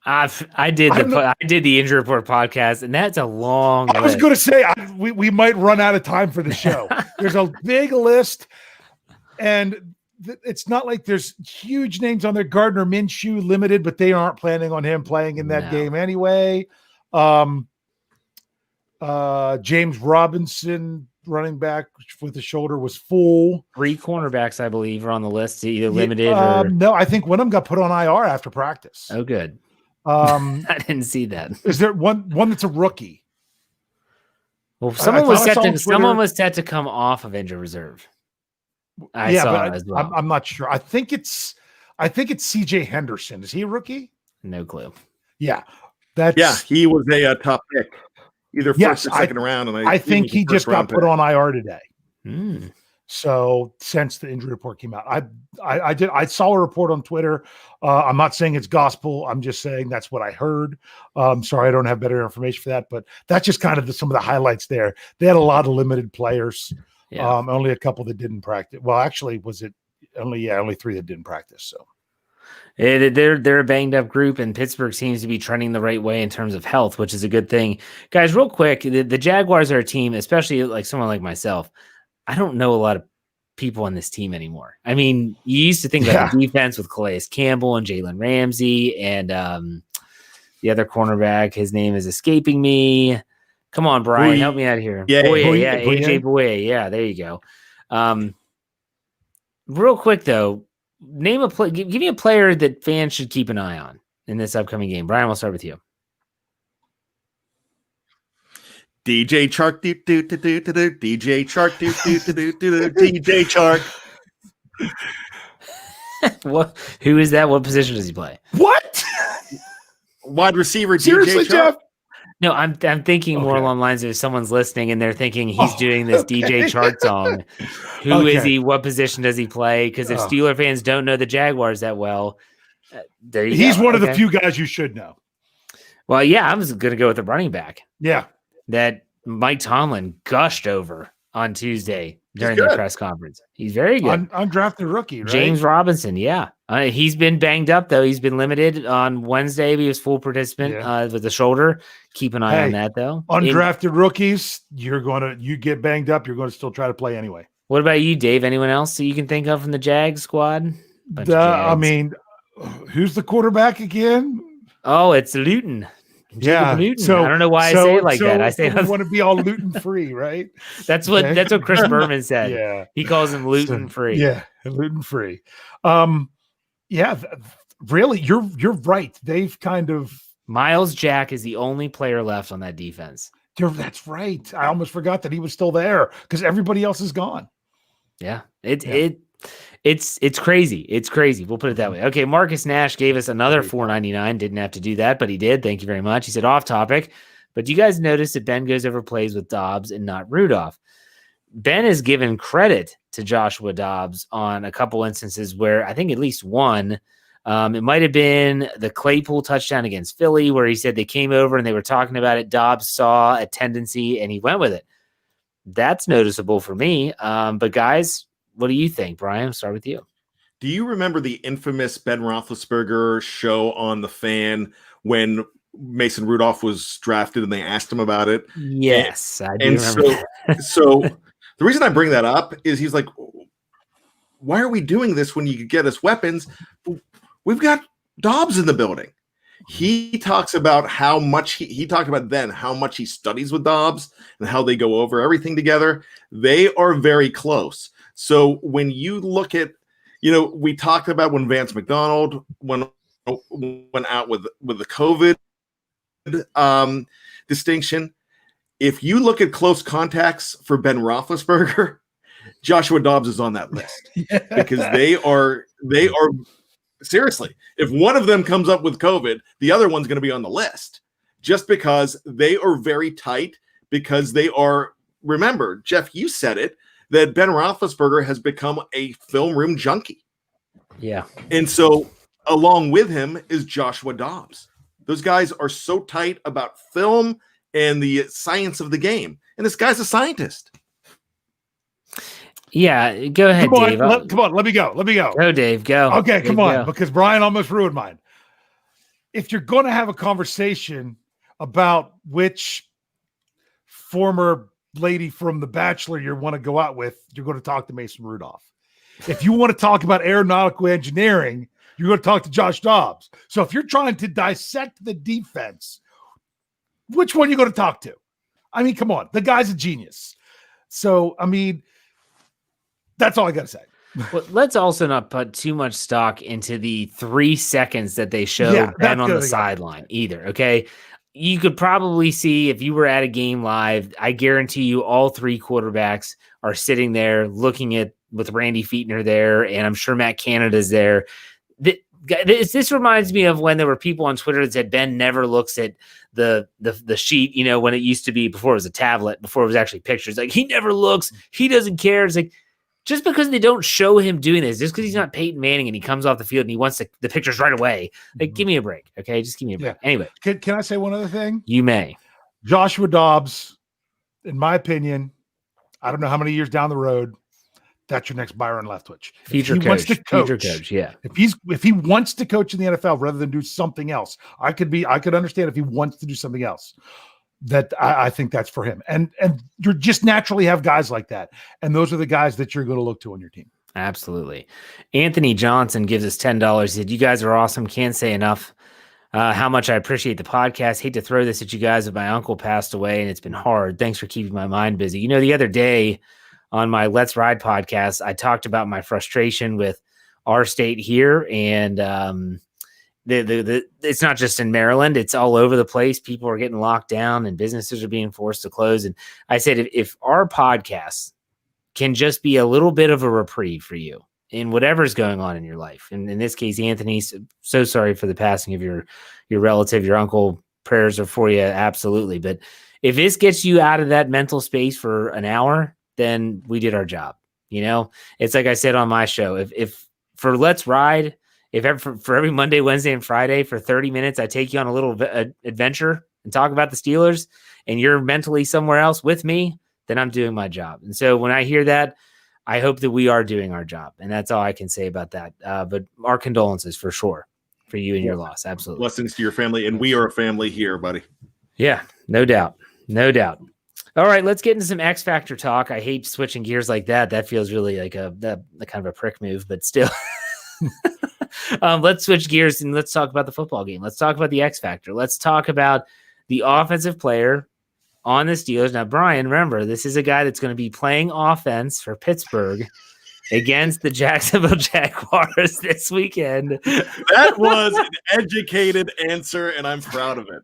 I did the injury report podcast, and that's a long list. I was going to say we might run out of time for the show. There's a big list, and it's not like there's huge names on there. Gardner Minshew limited, but they aren't planning on him playing in that game anyway. James Robinson, running back with the shoulder, was full. 3 cornerbacks, I believe, are on the list, either limited or no. I think one of them got put on IR after practice. Oh, good. I didn't see that. Is there one that's a rookie? Well, someone was set to come off of injured reserve. I saw it as well. I'm not sure. I think it's CJ Henderson. Is he a rookie? No clue. Yeah. He was a top pick, either first or second round. And I think he just got put on IR today. So since the injury report came out, I saw a report on Twitter. I'm not saying it's gospel. I'm just saying that's what I heard. Sorry, I don't have better information for that, but that's just kind of some of the highlights there. They had a lot of limited players. Yeah. Only a couple that didn't practice. Well, actually, was it only 3 that didn't practice? So. They're a banged up group, and Pittsburgh seems to be trending the right way in terms of health, which is a good thing. Guys, real quick, the Jaguars are a team, especially like someone like myself. I don't know a lot of people on this team anymore. I mean, you used to think about the defense with Calais Campbell and Jalen Ramsey and the other cornerback. His name is escaping me. Come on, Bryan, help me out here. AJ Boye. Yeah, there you go. Real quick though. Name a play. Give me a player that fans should keep an eye on in this upcoming game. Bryan, we'll start with you. DJ Chark, DJ Chark, DJ Chark. What? Who is that? What position does he play? What? Wide receiver. Seriously, DJ Jeff? No, I'm thinking more along the lines of someone's listening and they're thinking he's doing this DJ Chark song. Who is he? What position does he play? Because if Steeler fans don't know the Jaguars that well, he's one of the few guys you should know. Well, yeah, I was going to go with the running back. Yeah. That Mike Tomlin gushed over on Tuesday during the press conference. He's very good. Undrafted rookie, right? James Robinson, yeah. He's been banged up, though. He's been limited. On Wednesday, he was full participant with the shoulder. Keep an eye on that, though. Undrafted rookies, you get banged up, you're going to still try to play anyway. What about you, Dave? Anyone else that you can think of from the Jags squad? I mean, who's the quarterback again? Oh, it's Luton. Luton. So I don't know why I say it like that. I say I want to be all Luton free, right? That's what Chris Berman said. Yeah, he calls him Luton free. Yeah, Luton free. Really, you're right. They've kind of Miles Jack is the only player left on that defense. That's right. I almost forgot that he was still there because everybody else is gone. Yeah, it's crazy. It's crazy. We'll put it that way. Okay, Marcus Nash gave us another $4.99. Didn't have to do that, but he did. Thank you very much. He said off topic, but you guys notice that Ben goes over plays with Dobbs and not Rudolph. Ben has given credit to Joshua Dobbs on a couple instances where I think at least one. It might have been the Claypool touchdown against Philly where he said they came over and they were talking about it. Dobbs saw a tendency and he went with it. That's noticeable for me. But guys, what do you think? Bryan, I'll start with you. Do you remember the infamous Ben Roethlisberger show on The Fan when Mason Rudolph was drafted and they asked him about it. Yes, I do remember that. So the reason I bring that up is he's like, why are we doing this when you could get us weapons? We've got Dobbs in the building. He talks about how much he talked about then how much he studies with Dobbs and how they go over everything together. They are very close. So when you look at, we talked about when Vance McDonald went out with the COVID distinction. If you look at close contacts for Ben Roethlisberger, Joshua Dobbs is on that list because they are seriously. If one of them comes up with COVID, the other one's going to be on the list just because they are very tight because they are. Remember, Jeff, you said it that Ben Roethlisberger has become a film room junkie. Yeah, and so along with him is Joshua Dobbs. Those guys are so tight about film and the science of the game. And this guy's a scientist. Yeah, go ahead, Dave. Come on, let me go. Go, Dave, go. Okay, Dave, come on, go. because Bryan almost ruined mine. If you're going to have a conversation about which former lady from The Bachelor you want to go out with, you're going to talk to Mason Rudolph. If you want to talk about aeronautical engineering, you're going to talk to Josh Dobbs. So if you're trying to dissect the defense, which one are you going to talk to? I mean, come on. The guy's a genius. So, I mean, that's all I got to say. Well, let's also not put too much stock into the 3 seconds that they showed Ben on the sideline either, okay? You could probably see if you were at a game live, I guarantee you all 3 quarterbacks are sitting there looking at with Randy Fichtner there, and I'm sure Matt Canada's there. This reminds me of when there were people on Twitter that said Ben never looks at the sheet, when it used to be before it was a tablet, before it was actually pictures. Like, he never looks, he doesn't care. It's like, just because they don't show him doing this, just because he's not Peyton Manning and he comes off the field and he wants the pictures right away, like, give me a break, okay? Just give me a break. Yeah. Anyway. Can I say one other thing? You may. Joshua Dobbs, in my opinion, I don't know how many years down the road, that's your next Byron Leftwich. Future coach, yeah. If he wants to coach in the NFL rather than do something else, I could understand if he wants to do something else. That I think that's for him. And you just naturally have guys like that. And those are the guys that you're going to look to on your team. Absolutely. Anthony Johnson gives us $10. He said, you guys are awesome. Can't say enough how much I appreciate the podcast. Hate to throw this at you guys, but my uncle passed away and it's been hard. Thanks for keeping my mind busy. The other day on my Let's Ride podcast, I talked about my frustration with our state here. And it's not just in Maryland, it's all over the place. People are getting locked down and businesses are being forced to close. And I said, if our podcast can just be a little bit of a reprieve for you in whatever's going on in your life. And in this case, Anthony, so sorry for the passing of your relative, your uncle. Prayers are for you. Absolutely. But if this gets you out of that mental space for an hour, then we did our job. It's like I said on my show, if for Let's Ride, for every Monday, Wednesday, and Friday for 30 minutes, I take you on a little adventure and talk about the Steelers and you're mentally somewhere else with me, then I'm doing my job. And so when I hear that, I hope that we are doing our job. And that's all I can say about that. But our condolences for sure for you and your loss. Absolutely. Blessings to your family. And we are a family here, buddy. Yeah, no doubt. No doubt. All right, let's get into some X Factor talk. I hate switching gears like that. That feels really like a kind of a prick move, but still. Let's switch gears and let's talk about the football game. Let's talk about the X Factor. Let's talk about the offensive player on the Steelers. Now, Bryan, remember, this is a guy that's going to be playing offense for Pittsburgh against the Jacksonville Jaguars this weekend. That was an educated answer, and I'm proud of it.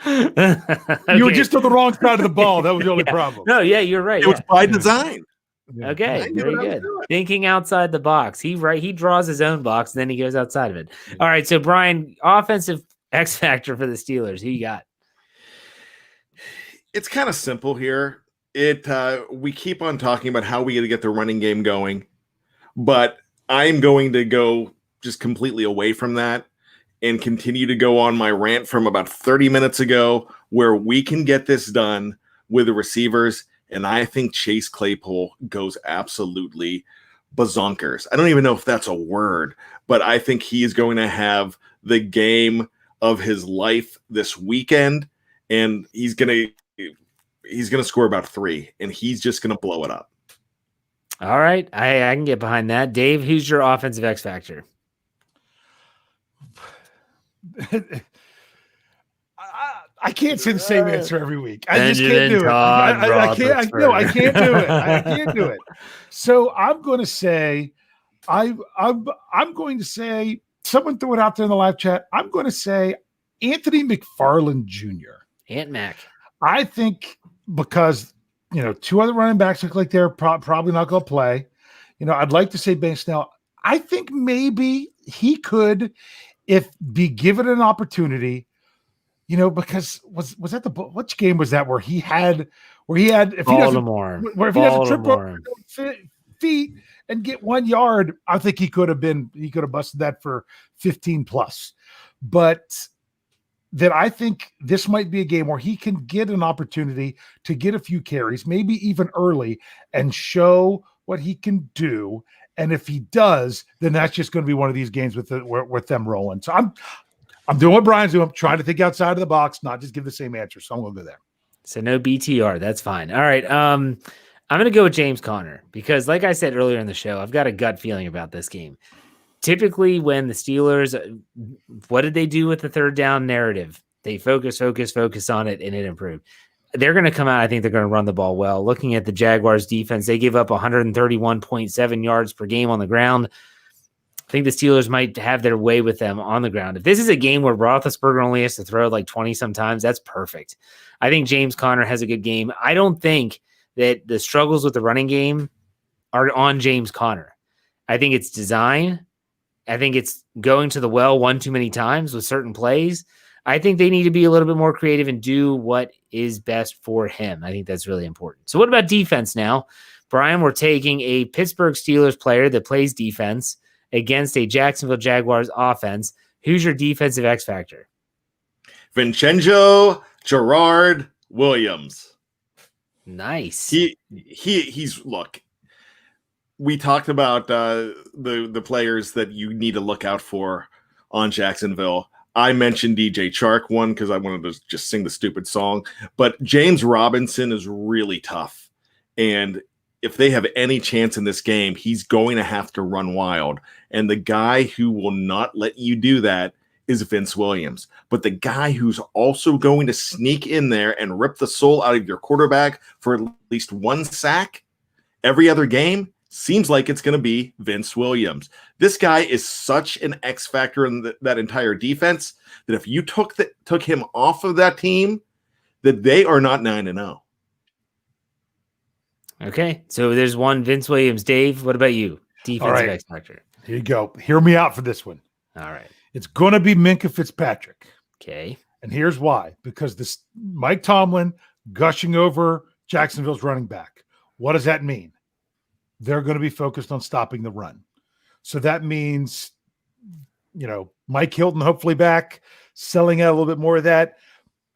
Okay. You were just on the wrong side of the ball. That was the only problem. No, yeah, you're right. It was by design. Yeah. Okay, very good. Thinking outside the box. He draws his own box, and then he goes outside of it. All right, so Bryan, offensive X Factor for the Steelers. Who you got? It's kind of simple here. We keep on talking about how we got to get the running game going, but I'm going to go just completely away from that and continue to go on my rant from about 30 minutes ago where we can get this done with the receivers. And I think Chase Claypool goes absolutely bazonkers. I don't even know if that's a word, but I think he is going to have the game of his life this weekend, and he's gonna score about 3, and he's just gonna blow it up. All right, I can get behind that. Dave, who's your offensive X factor? I can't say the same answer every week. I just can't do it. I can't. No, I can't do it. I can't do it. So I'm going to say, I'm going to say, someone threw it out there in the live chat. I'm going to say Anthony McFarland Jr. Ant Mac. I think because 2 other running backs look like they're probably not going to play. I'd like to say Ben Snell. I think maybe he could, if be given an opportunity. Because was that which game was that where he had if Baltimore, he doesn't trip over feet and get 1 yard, I think he could have busted that for 15 plus. But that I think this might be a game where he can get an opportunity to get a few carries, maybe even early, and show what he can do. And if he does, then that's just going to be one of these games with them rolling. So I'm doing what Brian's doing. I'm trying to think outside of the box, not just give the same answer. So I'm going to go there. So no BTR. That's fine. All right. I'm going to go with James Conner because, like I said earlier in the show, I've got a gut feeling about this game. Typically, when the Steelers, what did they do with the third down narrative? They focus on it, and it improved. They're going to come out. I think they're going to run the ball well. Looking at the Jaguars defense, they give up 131.7 yards per game on the ground. I think the Steelers might have their way with them on the ground. If this is a game where Roethlisberger only has to throw like 20 sometimes, that's perfect. I think James Conner has a good game. I don't think that the struggles with the running game are on James Conner. I think it's design. I think it's going to the well one too many times with certain plays. I think they need to be a little bit more creative and do what is best for him. I think that's really important. So what about defense now? Brian, we're taking a Pittsburgh Steelers player that plays defense against a Jacksonville Jaguars offense. Who's your defensive X factor? Vincenzo Gerard Williams. Nice. He's look. We talked about the players that you need to look out for on Jacksonville. I mentioned DJ Chark one because I wanted to just sing the stupid song, but James Robinson is really tough, and if they have any chance in this game, he's going to have to run wild. And the guy who will not let you do that is Vince Williams. But the guy who's also going to sneak in there and rip the soul out of your quarterback for at least 1 sack every other game seems like it's going to be Vince Williams. This guy is such an X factor in that entire defense that if you took him off of that team, that they are not 9-0. Okay, so there's one Vince Williams. Dave, what about you? Defensive X factor. Here you go. Hear me out for this one. All right. It's going to be Minkah Fitzpatrick. Okay. And here's why. Because this Mike Tomlin gushing over Jacksonville's running back. What does that mean? They're going to be focused on stopping the run. So that means, Mike Hilton hopefully back, selling out a little bit more of that,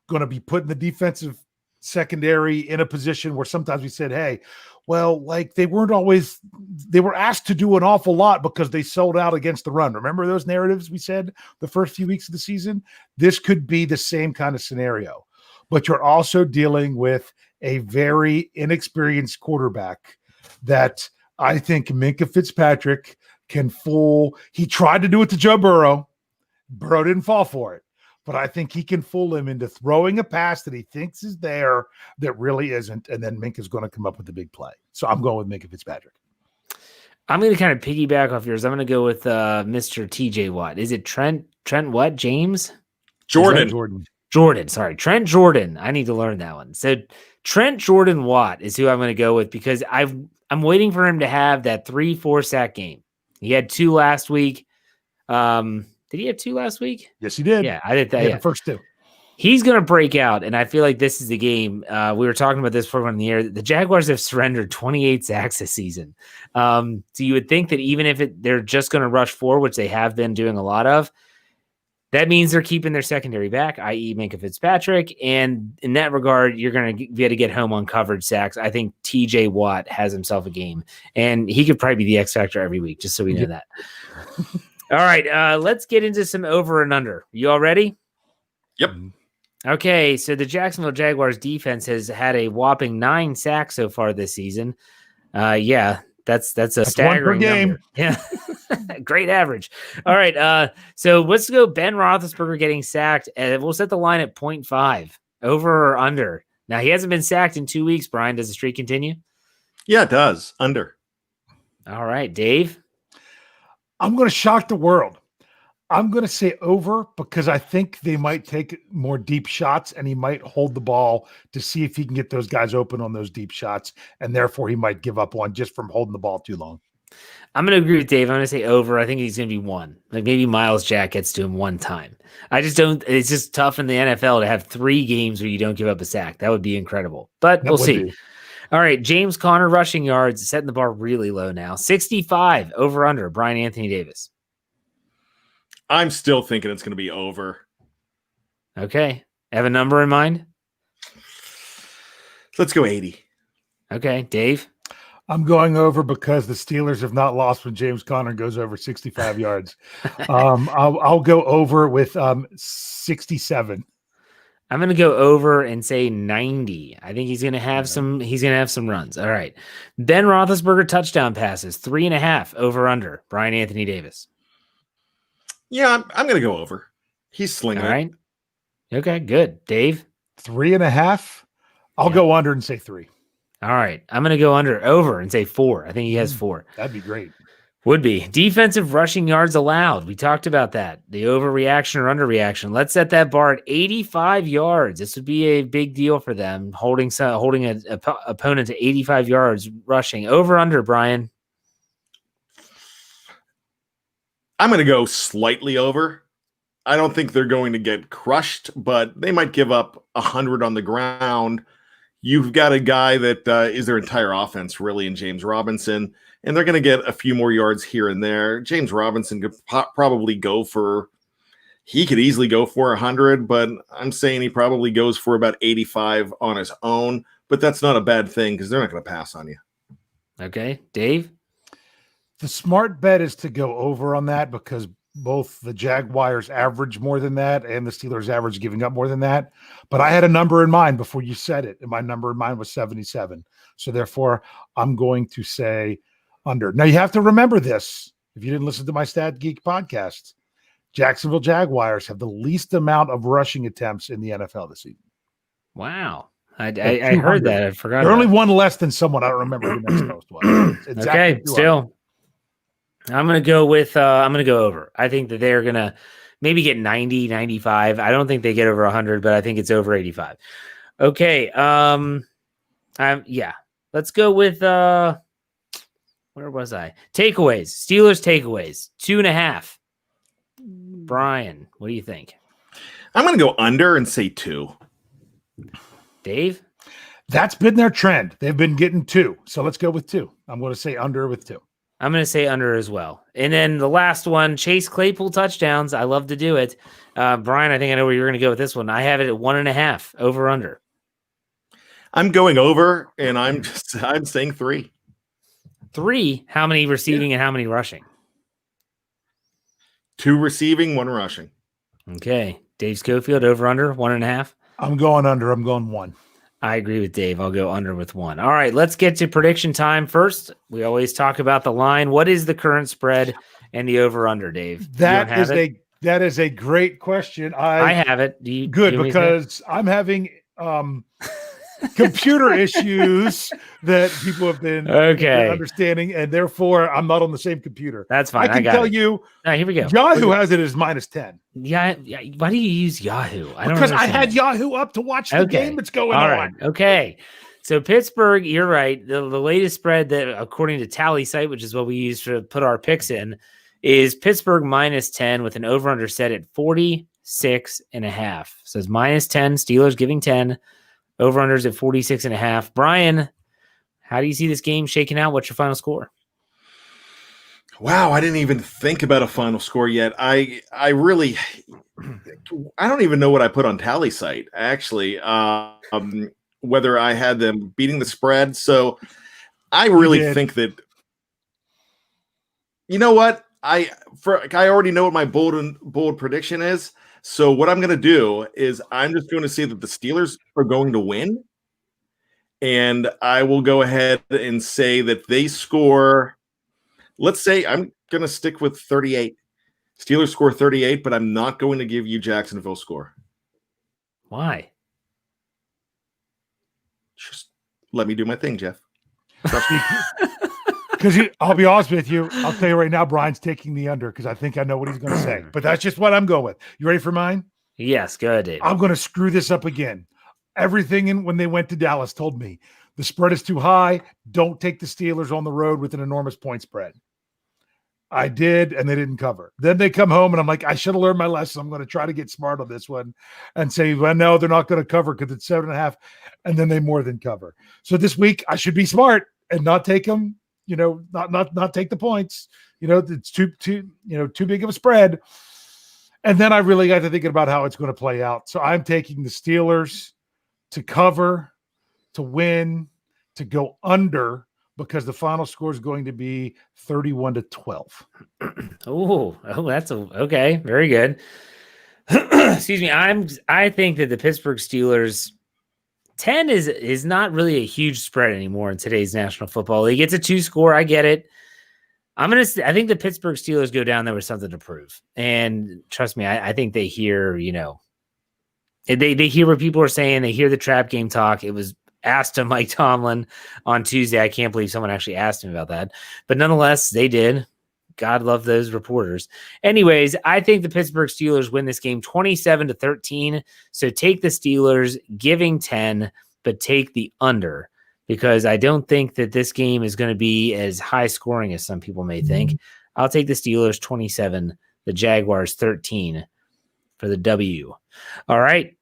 going to be putting the defensive secondary in a position where sometimes we said, hey, well, like they were asked to do an awful lot because they sold out against the run. Remember those narratives we said the first few weeks of the season? This could be the same kind of scenario, but you're also dealing with a very inexperienced quarterback that I think Minkah Fitzpatrick can fool. He tried to do it to Joe Burrow. Burrow didn't fall for it. But I think he can fool him into throwing a pass that he thinks is there that really isn't, and then Minkah's going to come up with the big play. So I'm going with Minkah Fitzpatrick. I'm going to kind of piggyback off yours. I'm going to go with Mr. TJ Watt. Is it Trent what? James? Jordan. Sorry. Trent Jordan. I need to learn that one. So Trent Jordan Watt is who I'm going to go with because I'm waiting for him to have that 3-4 sack game. He had 2 last week. Did he have 2 last week? Yes, he did. Yeah, I did that. Yeah, the first 2. He's going to break out, and I feel like this is the game. We were talking about this before on the air. The Jaguars have surrendered 28 sacks this season. So you would think that even if they're just going to rush 4, which they have been doing a lot of, that means they're keeping their secondary back, i.e. Minkah Fitzpatrick. And in that regard, you're going to be able to get home on coverage sacks. I think TJ Watt has himself a game, and he could probably be the X factor every week, just so we know that. All right, let's get into some over and under. You all ready? Yep. Okay, so the Jacksonville Jaguars defense has had a whopping 9 sacks so far this season. Yeah, that's a staggering number. Yeah, great average. All right, so let's go Ben Roethlisberger getting sacked, and we'll set the line at 0.5, over or under. Now, he hasn't been sacked in 2 weeks, Brian. Does the streak continue? Yeah, it does. Under. All right, Dave? I'm going to shock the world. I'm going to say over because I think they might take more deep shots and he might hold the ball to see if he can get those guys open on those deep shots. And therefore, he might give up one just from holding the ball too long. I'm going to agree with Dave. I'm going to say over. I think he's going to be one. Like maybe Miles Jack gets to him one time. I just don't. It's just tough in the NFL to have 3 games where you don't give up a sack. That would be incredible. But we'll see. All right. James Conner rushing yards, setting the bar really low now. 65 over under. Bryan Anthony Davis. I'm still thinking it's going to be over. Okay. Have a number in mind? Let's go 80. Okay. Dave? I'm going over because the Steelers have not lost when James Conner goes over 65 yards. I'll go over with 67. I'm going to go over and say 90. I think he's going to have some. He's going to have some runs. All right. Ben Roethlisberger touchdown passes 3.5 over under. Bryan Anthony Davis. Yeah, I'm going to go over. He's slinging. All right. Okay, good. Dave? 3.5. I'll go under and say 3. All right. I'm going to go over and say 4. I think he has 4. That'd be great. Would be. Defensive rushing yards allowed. We talked about that. The overreaction or underreaction. Let's set that bar at 85 yards. This would be a big deal for them, holding an opponent to 85 yards rushing. Over under, Bryan. I'm going to go slightly over. I don't think they're going to get crushed, but they might give up 100 on the ground. You've got a guy that is their entire offense, really, in James Robinson, and they're going to get a few more yards here and there. James Robinson could probably he could easily go for 100, but I'm saying he probably goes for about 85 on his own, but that's not a bad thing because they're not going to pass on you. Okay. Dave? The smart bet is to go over on that because both the Jaguars average more than that and the Steelers average giving up more than that. But I had a number in mind before you said it, and my number in mind was 77. So therefore, I'm going to say under. Now, you have to remember this. If you didn't listen to my Stat Geek podcast, Jacksonville Jaguars have the least amount of rushing attempts in the NFL this season. Wow. I heard that. I forgot. They're only one less than someone. I don't remember who next most was. Exactly. Okay, still. I'm going to go with over. I think that they're going to maybe get 90, 95. I don't think they get over 100, but I think it's over 85. Okay. Let's go with where was I? Takeaways. Steelers takeaways. 2.5. Bryan, what do you think? I'm going to go under and say 2. Dave? That's been their trend. They've been getting 2. So let's go with 2. I'm going to say under with 2. I'm going to say under as well. And then the last one, Chase Claypool touchdowns. I love to do it. Bryan, I think I know where you're going to go with this one. I have it at 1.5 over under. I'm going over, and I'm saying 3. 3? How many receiving and how many rushing? 2 receiving, 1 rushing. Okay. Dave Schofield, over under 1.5. I'm going under. I'm going 1. I agree with Dave. I'll go under with 1. All right, let's get to prediction time first. We always talk about the line. What is the current spread and the over/under, Dave? That is a great question. I have it. Good, because I'm having computer issues that people have been understanding, and therefore I'm not on the same computer. That's fine. I can tell you. Here we go. Yahoo has it as -10. Yeah. Why do you use Yahoo? Because I had Yahoo up to watch the game that's going on. Right. Okay. So Pittsburgh, you're right. The latest spread that, according to Tally Site, which is what we use to put our picks in, is Pittsburgh -10 with an over/under set at 46.5. So it's -10. Steelers giving 10. Over-unders at 46.5. Bryan, how do you see this game shaking out? What's your final score? Wow, I didn't even think about a final score yet. I don't even know what I put on Tally Site, actually, whether I had them beating the spread. So I really think that, you know what? I already know what my bold prediction is. So what I'm going to do is I'm just going to say that the Steelers are going to win. And I will go ahead and say that they score, let's say I'm going to stick with 38. Steelers score 38, but I'm not going to give you Jacksonville score. Why? Just let me do my thing, Jeff. Because I'll be honest with you. I'll tell you right now, Brian's taking the under because I think I know what he's going to say. But that's just what I'm going with. You ready for mine? Yes, go ahead, Dave. I'm going to screw this up again. Everything when they went to Dallas told me the spread is too high. Don't take the Steelers on the road with an enormous point spread. I did, and they didn't cover. Then they come home, and I'm like, I should have learned my lesson. I'm going to try to get smart on this one and say, well, no, they're not going to cover because it's 7.5, and then they more than cover. So this week, I should be smart and not take them. Not take the points. It's too big of a spread. And then I really got to thinking about how it's going to play out. So I'm taking the Steelers to cover, to win, to go under, because the final score is going to be 31-12. Oh, that's okay. Very good. Excuse me. I think that the Pittsburgh Steelers 10 is not really a huge spread anymore in today's National Football League. It's a 2-score. I get it. I think the Pittsburgh Steelers go down there with something to prove. And trust me, I think they hear, they hear what people are saying. They hear the trap game talk. It was asked to Mike Tomlin on Tuesday. I can't believe someone actually asked him about that. But nonetheless, they did. God love those reporters. Anyways, I think the Pittsburgh Steelers win this game 27-13. So take the Steelers, giving 10, but take the under, because I don't think that this game is going to be as high scoring as some people may think. I'll take the Steelers 27, the Jaguars 13 for the W. All right.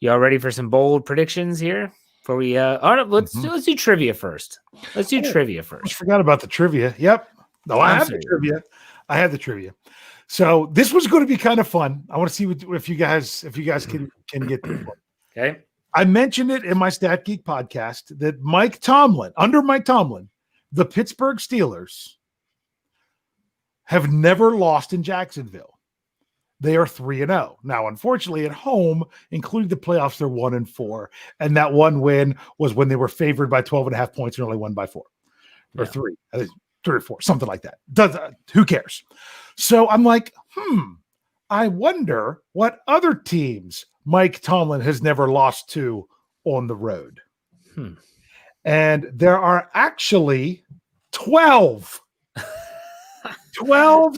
Y'all ready for some bold predictions here? Before we let's do trivia first. Let's do trivia first. I forgot about the trivia. Yep. No, I have the trivia. I have the trivia. So this was going to be kind of fun. I want to see if you guys can get this one. Okay. I mentioned it in my Stat Geek podcast that under Mike Tomlin, the Pittsburgh Steelers have never lost in Jacksonville. They are 3-0. Now, unfortunately, at home, including the playoffs, they're 1-4. And that one win was when they were favored by 12.5 points and only won by 4 or 3. I think 3 or 4, something like that. Who cares? So I'm like, I wonder what other teams Mike Tomlin has never lost to on the road. And there are actually 12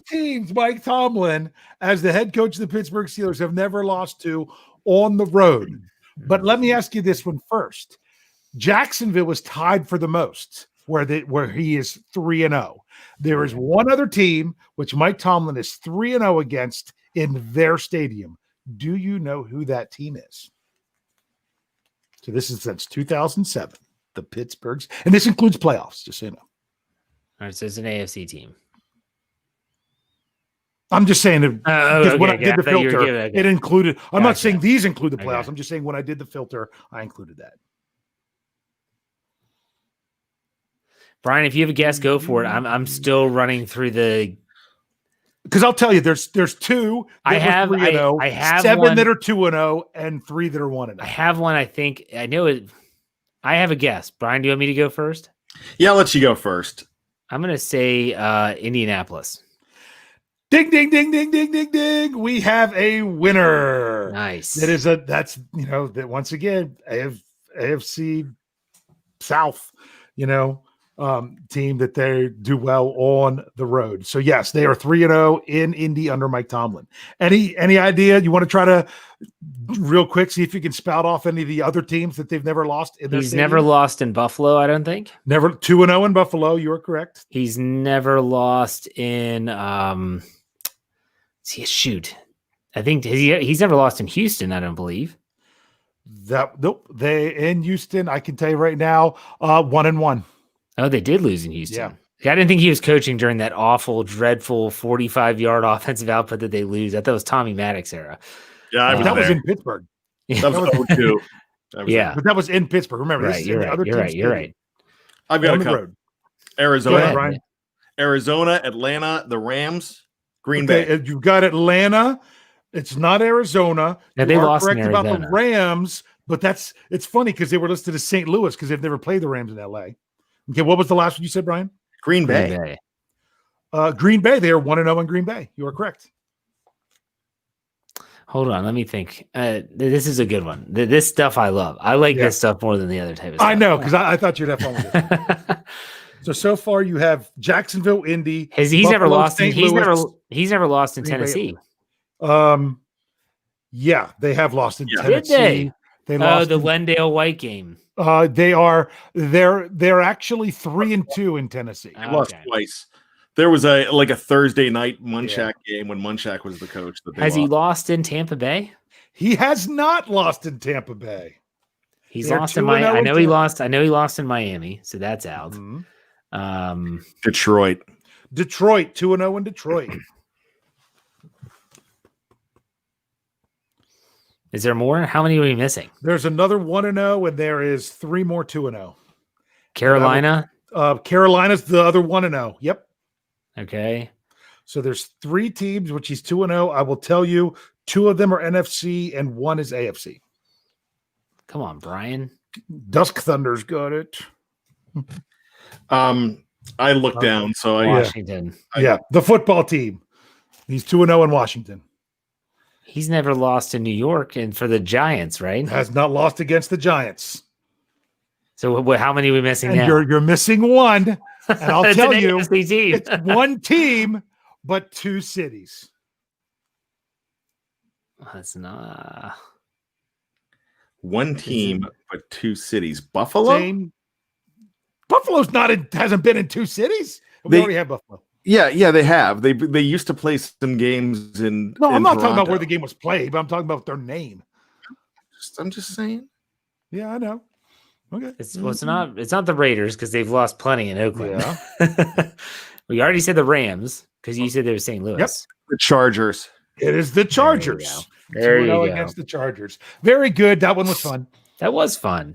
teams Mike Tomlin, as the head coach of the Pittsburgh Steelers, have never lost to on the road. But let me ask you this one first. Jacksonville was tied for the most, where he is 3-0. There is one other team which Mike Tomlin is 3-0 against in their stadium. Do you know who that team is? So this is since 2007, the Pittsburghs, and this includes playoffs, just so you know. All right, so it's an AFC team. I'm just saying that when I did the filter, it included. I'm not saying these include the playoffs. I'm just saying when I did the filter, I included that. Brian, if you have a guess, go for it. I'm still running through the. Because I'll tell you, there's 2. I have 3-0, I have 7 one, that are 2-0, and 3 that are 1-0. I have one. I think I know it. I have a guess. Brian, do you want me to go first? Yeah, I'll let you go first. I'm going to say Indianapolis. Ding, ding, ding, ding, ding, ding, ding. We have a winner. Nice. That once again, AFC South, team that they do well on the road. So yes, they are 3-0 in Indy under Mike Tomlin. Any idea? You want to try to real quick see if you can spout off any of the other teams that they've never lost in their He's stadium? never lost in Buffalo, I don't think. Never 2-0 in Buffalo. You are correct. He's never lost in I think he's never lost in Houston, I don't believe. They in Houston, I can tell you right now, 1-1. Oh, they did lose in Houston. Yeah. I didn't think he was coaching during that awful, dreadful 45-yard offensive output that they lose. I thought it was Tommy Maddox era. Yeah, that was in Pittsburgh. That was 0-2. But that was in Pittsburgh. Remember, right, you're right. I've got a couple. Arizona, Atlanta, the Rams, Green Bay. You've got Atlanta. It's not Arizona. No, You they are lost in correct about the Arizona. Rams, but it's funny because they were listed as St. Louis because they've never played the Rams in LA. Okay, what was the last one you said, Brian? Green Bay. Green Bay. They are 1-0 in Green Bay. You are correct. Hold on, let me think. This is a good one. This stuff I love. I like this stuff more than the other type of stuff. I know, because I thought you'd have fun with it. So far you have Jacksonville, Indy. He's never lost. He's never lost in Tennessee. Yeah, they have lost in Tennessee. Did they? They lost the Wendell White game. They're actually 3-2 in Tennessee. They lost twice. There was a Thursday night Munchak game when Munchak was the coach. Has he lost in Tampa Bay? He has not lost in Tampa Bay. He's lost in Miami. I know he lost in Miami, so that's out. Mm-hmm. Detroit 2-0 in Detroit. Is there more? How many are we missing? There's another 1-0, and there is 3 more 2-0. Carolina. Carolina's the other 1-0. Yep. Okay. So there's 3 teams, which is 2-0. I will tell you, 2 of them are NFC and 1 is AFC. Come on, Bryan. Dusk Thunder's got it. I looked down, so Washington. The football team. He's 2-0 in Washington. He's never lost in New York, and for the Giants, right? Has not lost against the Giants. So how many are we missing and now? You're missing one. And I'll tell you, team. It's one team, but 2 cities. That's not one team, but 2 cities. Buffalo? Buffalo's hasn't been in 2 cities. We already have Buffalo. Yeah, they have. They used to play some games in. No, I'm not Toronto. talking about where the game was played, but I'm talking about their name. I'm just saying. Yeah, I know. Okay. It's not the Raiders because they've lost plenty in Oakland. Yeah. We already said the Rams because you said they were St. Louis. Yep. The Chargers. It is the Chargers. There you go. Against the Chargers. Very good. That one was fun. That was fun.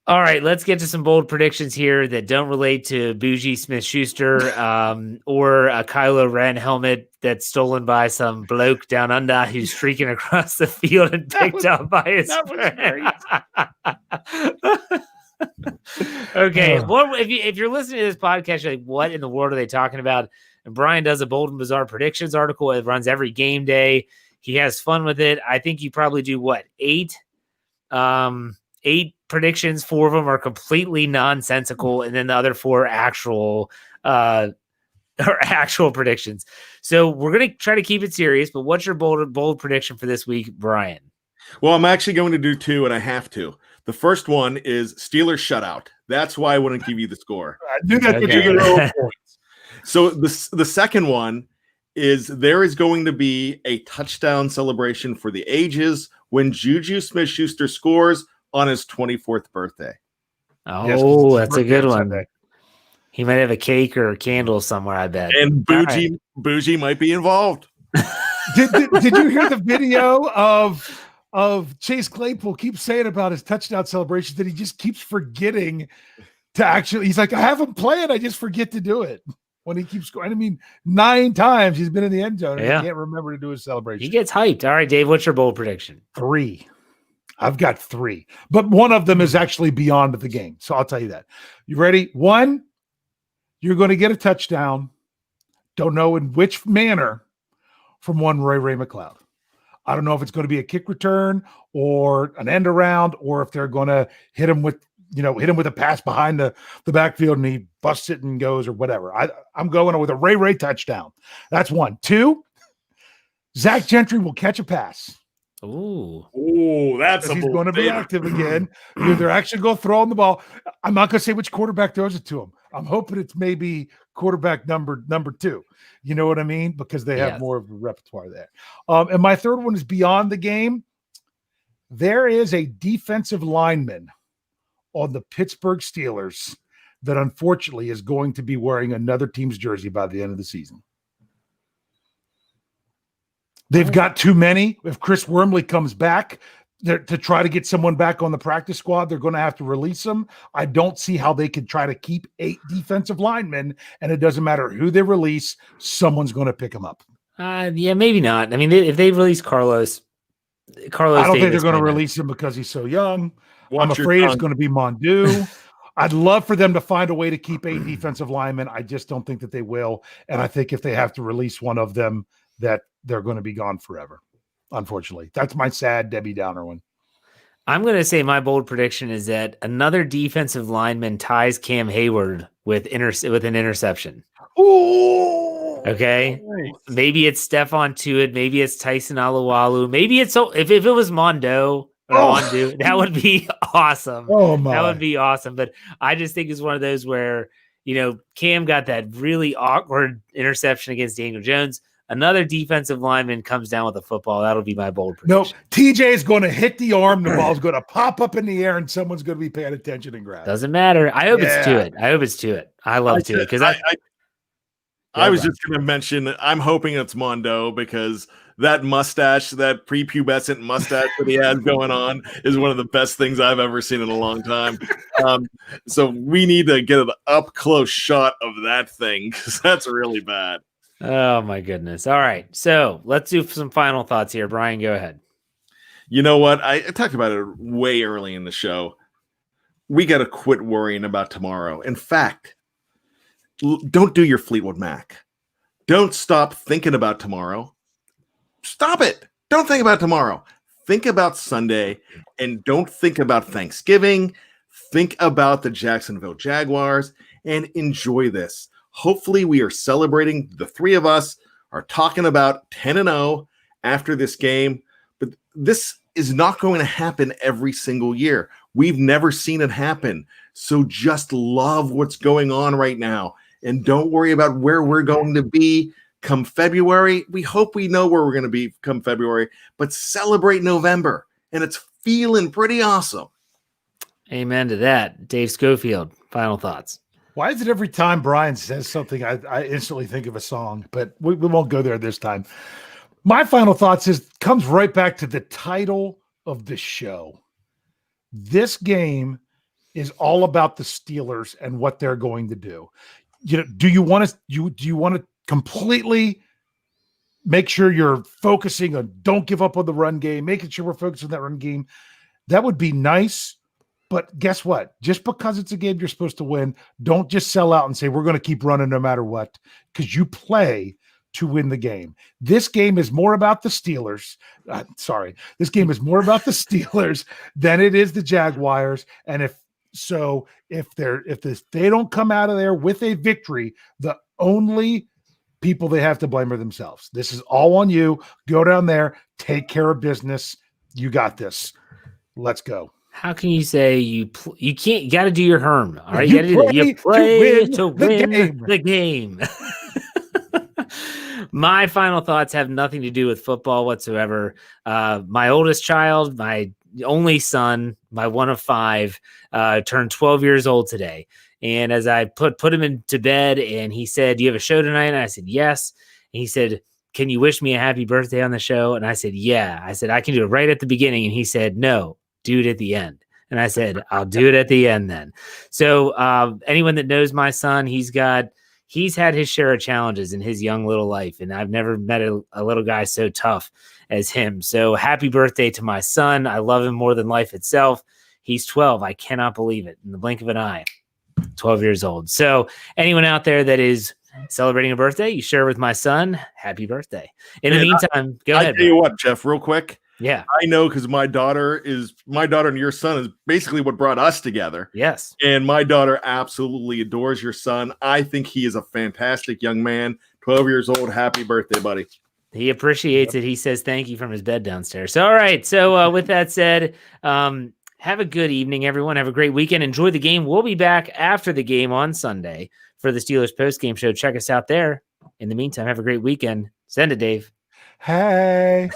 All right, let's get to some bold predictions here that don't relate to Bougie Smith-Schuster or a Kylo Ren helmet that's stolen by some bloke down under who's streaking across the field and picked up by his friend. Okay, if you're listening to this podcast, you're like, what in the world are they talking about? And Bryan does a Bold and Bizarre predictions article. It runs every game day. He has fun with it. I think you probably do 8 predictions. 4 of them are completely nonsensical, and then the other 4 actual predictions. So we're gonna try to keep it serious. But what's your bold prediction for this week, Bryan? Well, I'm actually going to do 2, and I have to. The first one is Steelers shutout. That's why I wouldn't give you the score. I knew that would be your own points. So the second one is there is going to be a touchdown celebration for the ages when Juju Smith-Schuster scores on his 24th birthday. Oh, that's a good one. Sunday. He might have a cake or a candle somewhere, I bet. And Bougie might be involved. Did you hear the video of Chase Claypool keeps saying about his touchdown celebrations that he just keeps forgetting to actually, he's like, I have him playing, I just forget to do it. When he keeps scoring, I mean, 9 times he's been in the end zone and he can't remember to do his celebration. He gets hyped. All right, Dave, what's your bold prediction? 3. I've got 3, but one of them is actually beyond the game. So I'll tell you that. You ready? 1, you're going to get a touchdown. Don't know in which manner from one Ray McLeod. I don't know if it's going to be a kick return or an end around, or if they're going to hit him with a pass behind the backfield and he busts it and goes or whatever. I'm going with a Ray touchdown. That's 1. 2, Zach Gentry will catch a pass. Ooh, that's he's going to be active again. They're actually going to throw him the ball. I'm not going to say which quarterback throws it to him. I'm hoping it's maybe quarterback number 2. You know what I mean? Because they have more of a repertoire there. And my third one is beyond the game. There is a defensive lineman on the Pittsburgh Steelers that unfortunately is going to be wearing another team's jersey by the end of the season. They've got too many. If Chris Wormley comes back to try to get someone back on the practice squad, they're going to have to release him. I don't see how they can try to keep 8 defensive linemen, and it doesn't matter who they release, someone's going to pick them up. Yeah, maybe not. I mean, if they release Carlos I don't think they're Davis going to might not. release him because he's so young. I'm Watch your afraid it's tongue. going to be Mondu. I'd love for them to find a way to keep 8 defensive linemen. I just don't think that they will. And I think if they have to release one of them, that they're going to be gone forever. Unfortunately, that's my sad Debbie Downer one. I'm going to say my bold prediction is that another defensive lineman ties Cam Hayward with an interception. Ooh, Okay, nice. maybe it's Stephon Tuitt, maybe it's Tyson Alualu, maybe it's if it was Mondo or Mondu, that would be awesome. Oh my, that would be awesome. But I just think it's one of those where Cam got that really awkward interception against Daniel Jones. Another defensive lineman comes down with a football. That'll be my bold prediction. No, TJ is going to hit the arm. The ball's going to pop up in the air, and someone's going to be paying attention and grab. Doesn't matter. I hope it's Tuitt. I hope it's Tuitt. I love Tuitt because I was just going to mention, I'm hoping it's Mondo because that mustache, that prepubescent mustache that he has going on is one of the best things I've ever seen in a long time. So we need to get an up-close shot of that thing because that's really bad. Oh, my goodness. All right. So let's do some final thoughts here. Bryan, go ahead. You know what? I talked about it way early in the show. We got to quit worrying about tomorrow. In fact, don't do your Fleetwood Mac. Don't stop thinking about tomorrow. Stop it. Don't think about tomorrow. Think about Sunday and don't think about Thanksgiving. Think about the Jacksonville Jaguars and enjoy this. Hopefully we are celebrating. The three of us are talking about 10-0 after this game, but this is not going to happen every single year. We've never seen it happen. So just love what's going on right now. And don't worry about where we're going to be come February. We hope we know where we're going to be come February, but celebrate November. And it's feeling pretty awesome. Amen to that. Dave Schofield, final thoughts. Why is it every time Bryan says something, I instantly think of a song, but we won't go there this time. My final thoughts comes right back to the title of the show. This game is all about the Steelers and what they're going to do. Do you want to completely make sure you're focusing on don't give up on the run game, making sure we're focused on that run game? That would be nice. But guess what? Just because it's a game you're supposed to win, don't just sell out and say we're going to keep running no matter what, because you play to win the game. This game is more about the Steelers. This game is more about the Steelers than it is the Jaguars. And if they don't come out of there with a victory, the only people they have to blame are themselves. This is all on you. Go down there, take care of business. You got this. Let's go. How can you say you can't? You got to do your Herm. All right, you play to win the game. My final thoughts have nothing to do with football whatsoever. My oldest child, my only son, my one of 5, turned 12 years old today. And as I put him into bed, and he said, "Do you have a show tonight?" And I said, "Yes." And he said, "Can you wish me a happy birthday on the show?" And I said, "Yeah." I said, "I can do it right at the beginning." And he said, "No, do it at the end." And I said, "I'll do it at the end then." So anyone that knows my son, he's had his share of challenges in his young little life. And I've never met a little guy so tough as him. So happy birthday to my son. I love him more than life itself. He's 12. I cannot believe it. In the blink of an eye, 12 years old. So anyone out there that is celebrating a birthday, you share with my son, happy birthday. In the meantime, go ahead. I'll tell you what, Jeff, real quick. Yeah. I know because my daughter and your son is basically what brought us together. Yes. And my daughter absolutely adores your son. I think he is a fantastic young man. 12 years old. Happy birthday, buddy. He appreciates it. He says thank you from his bed downstairs. So, all right. So with that said, have a good evening, everyone. Have a great weekend. Enjoy the game. We'll be back after the game on Sunday for the Steelers postgame show. Check us out there. In the meantime, have a great weekend. Send it, Dave. Hey.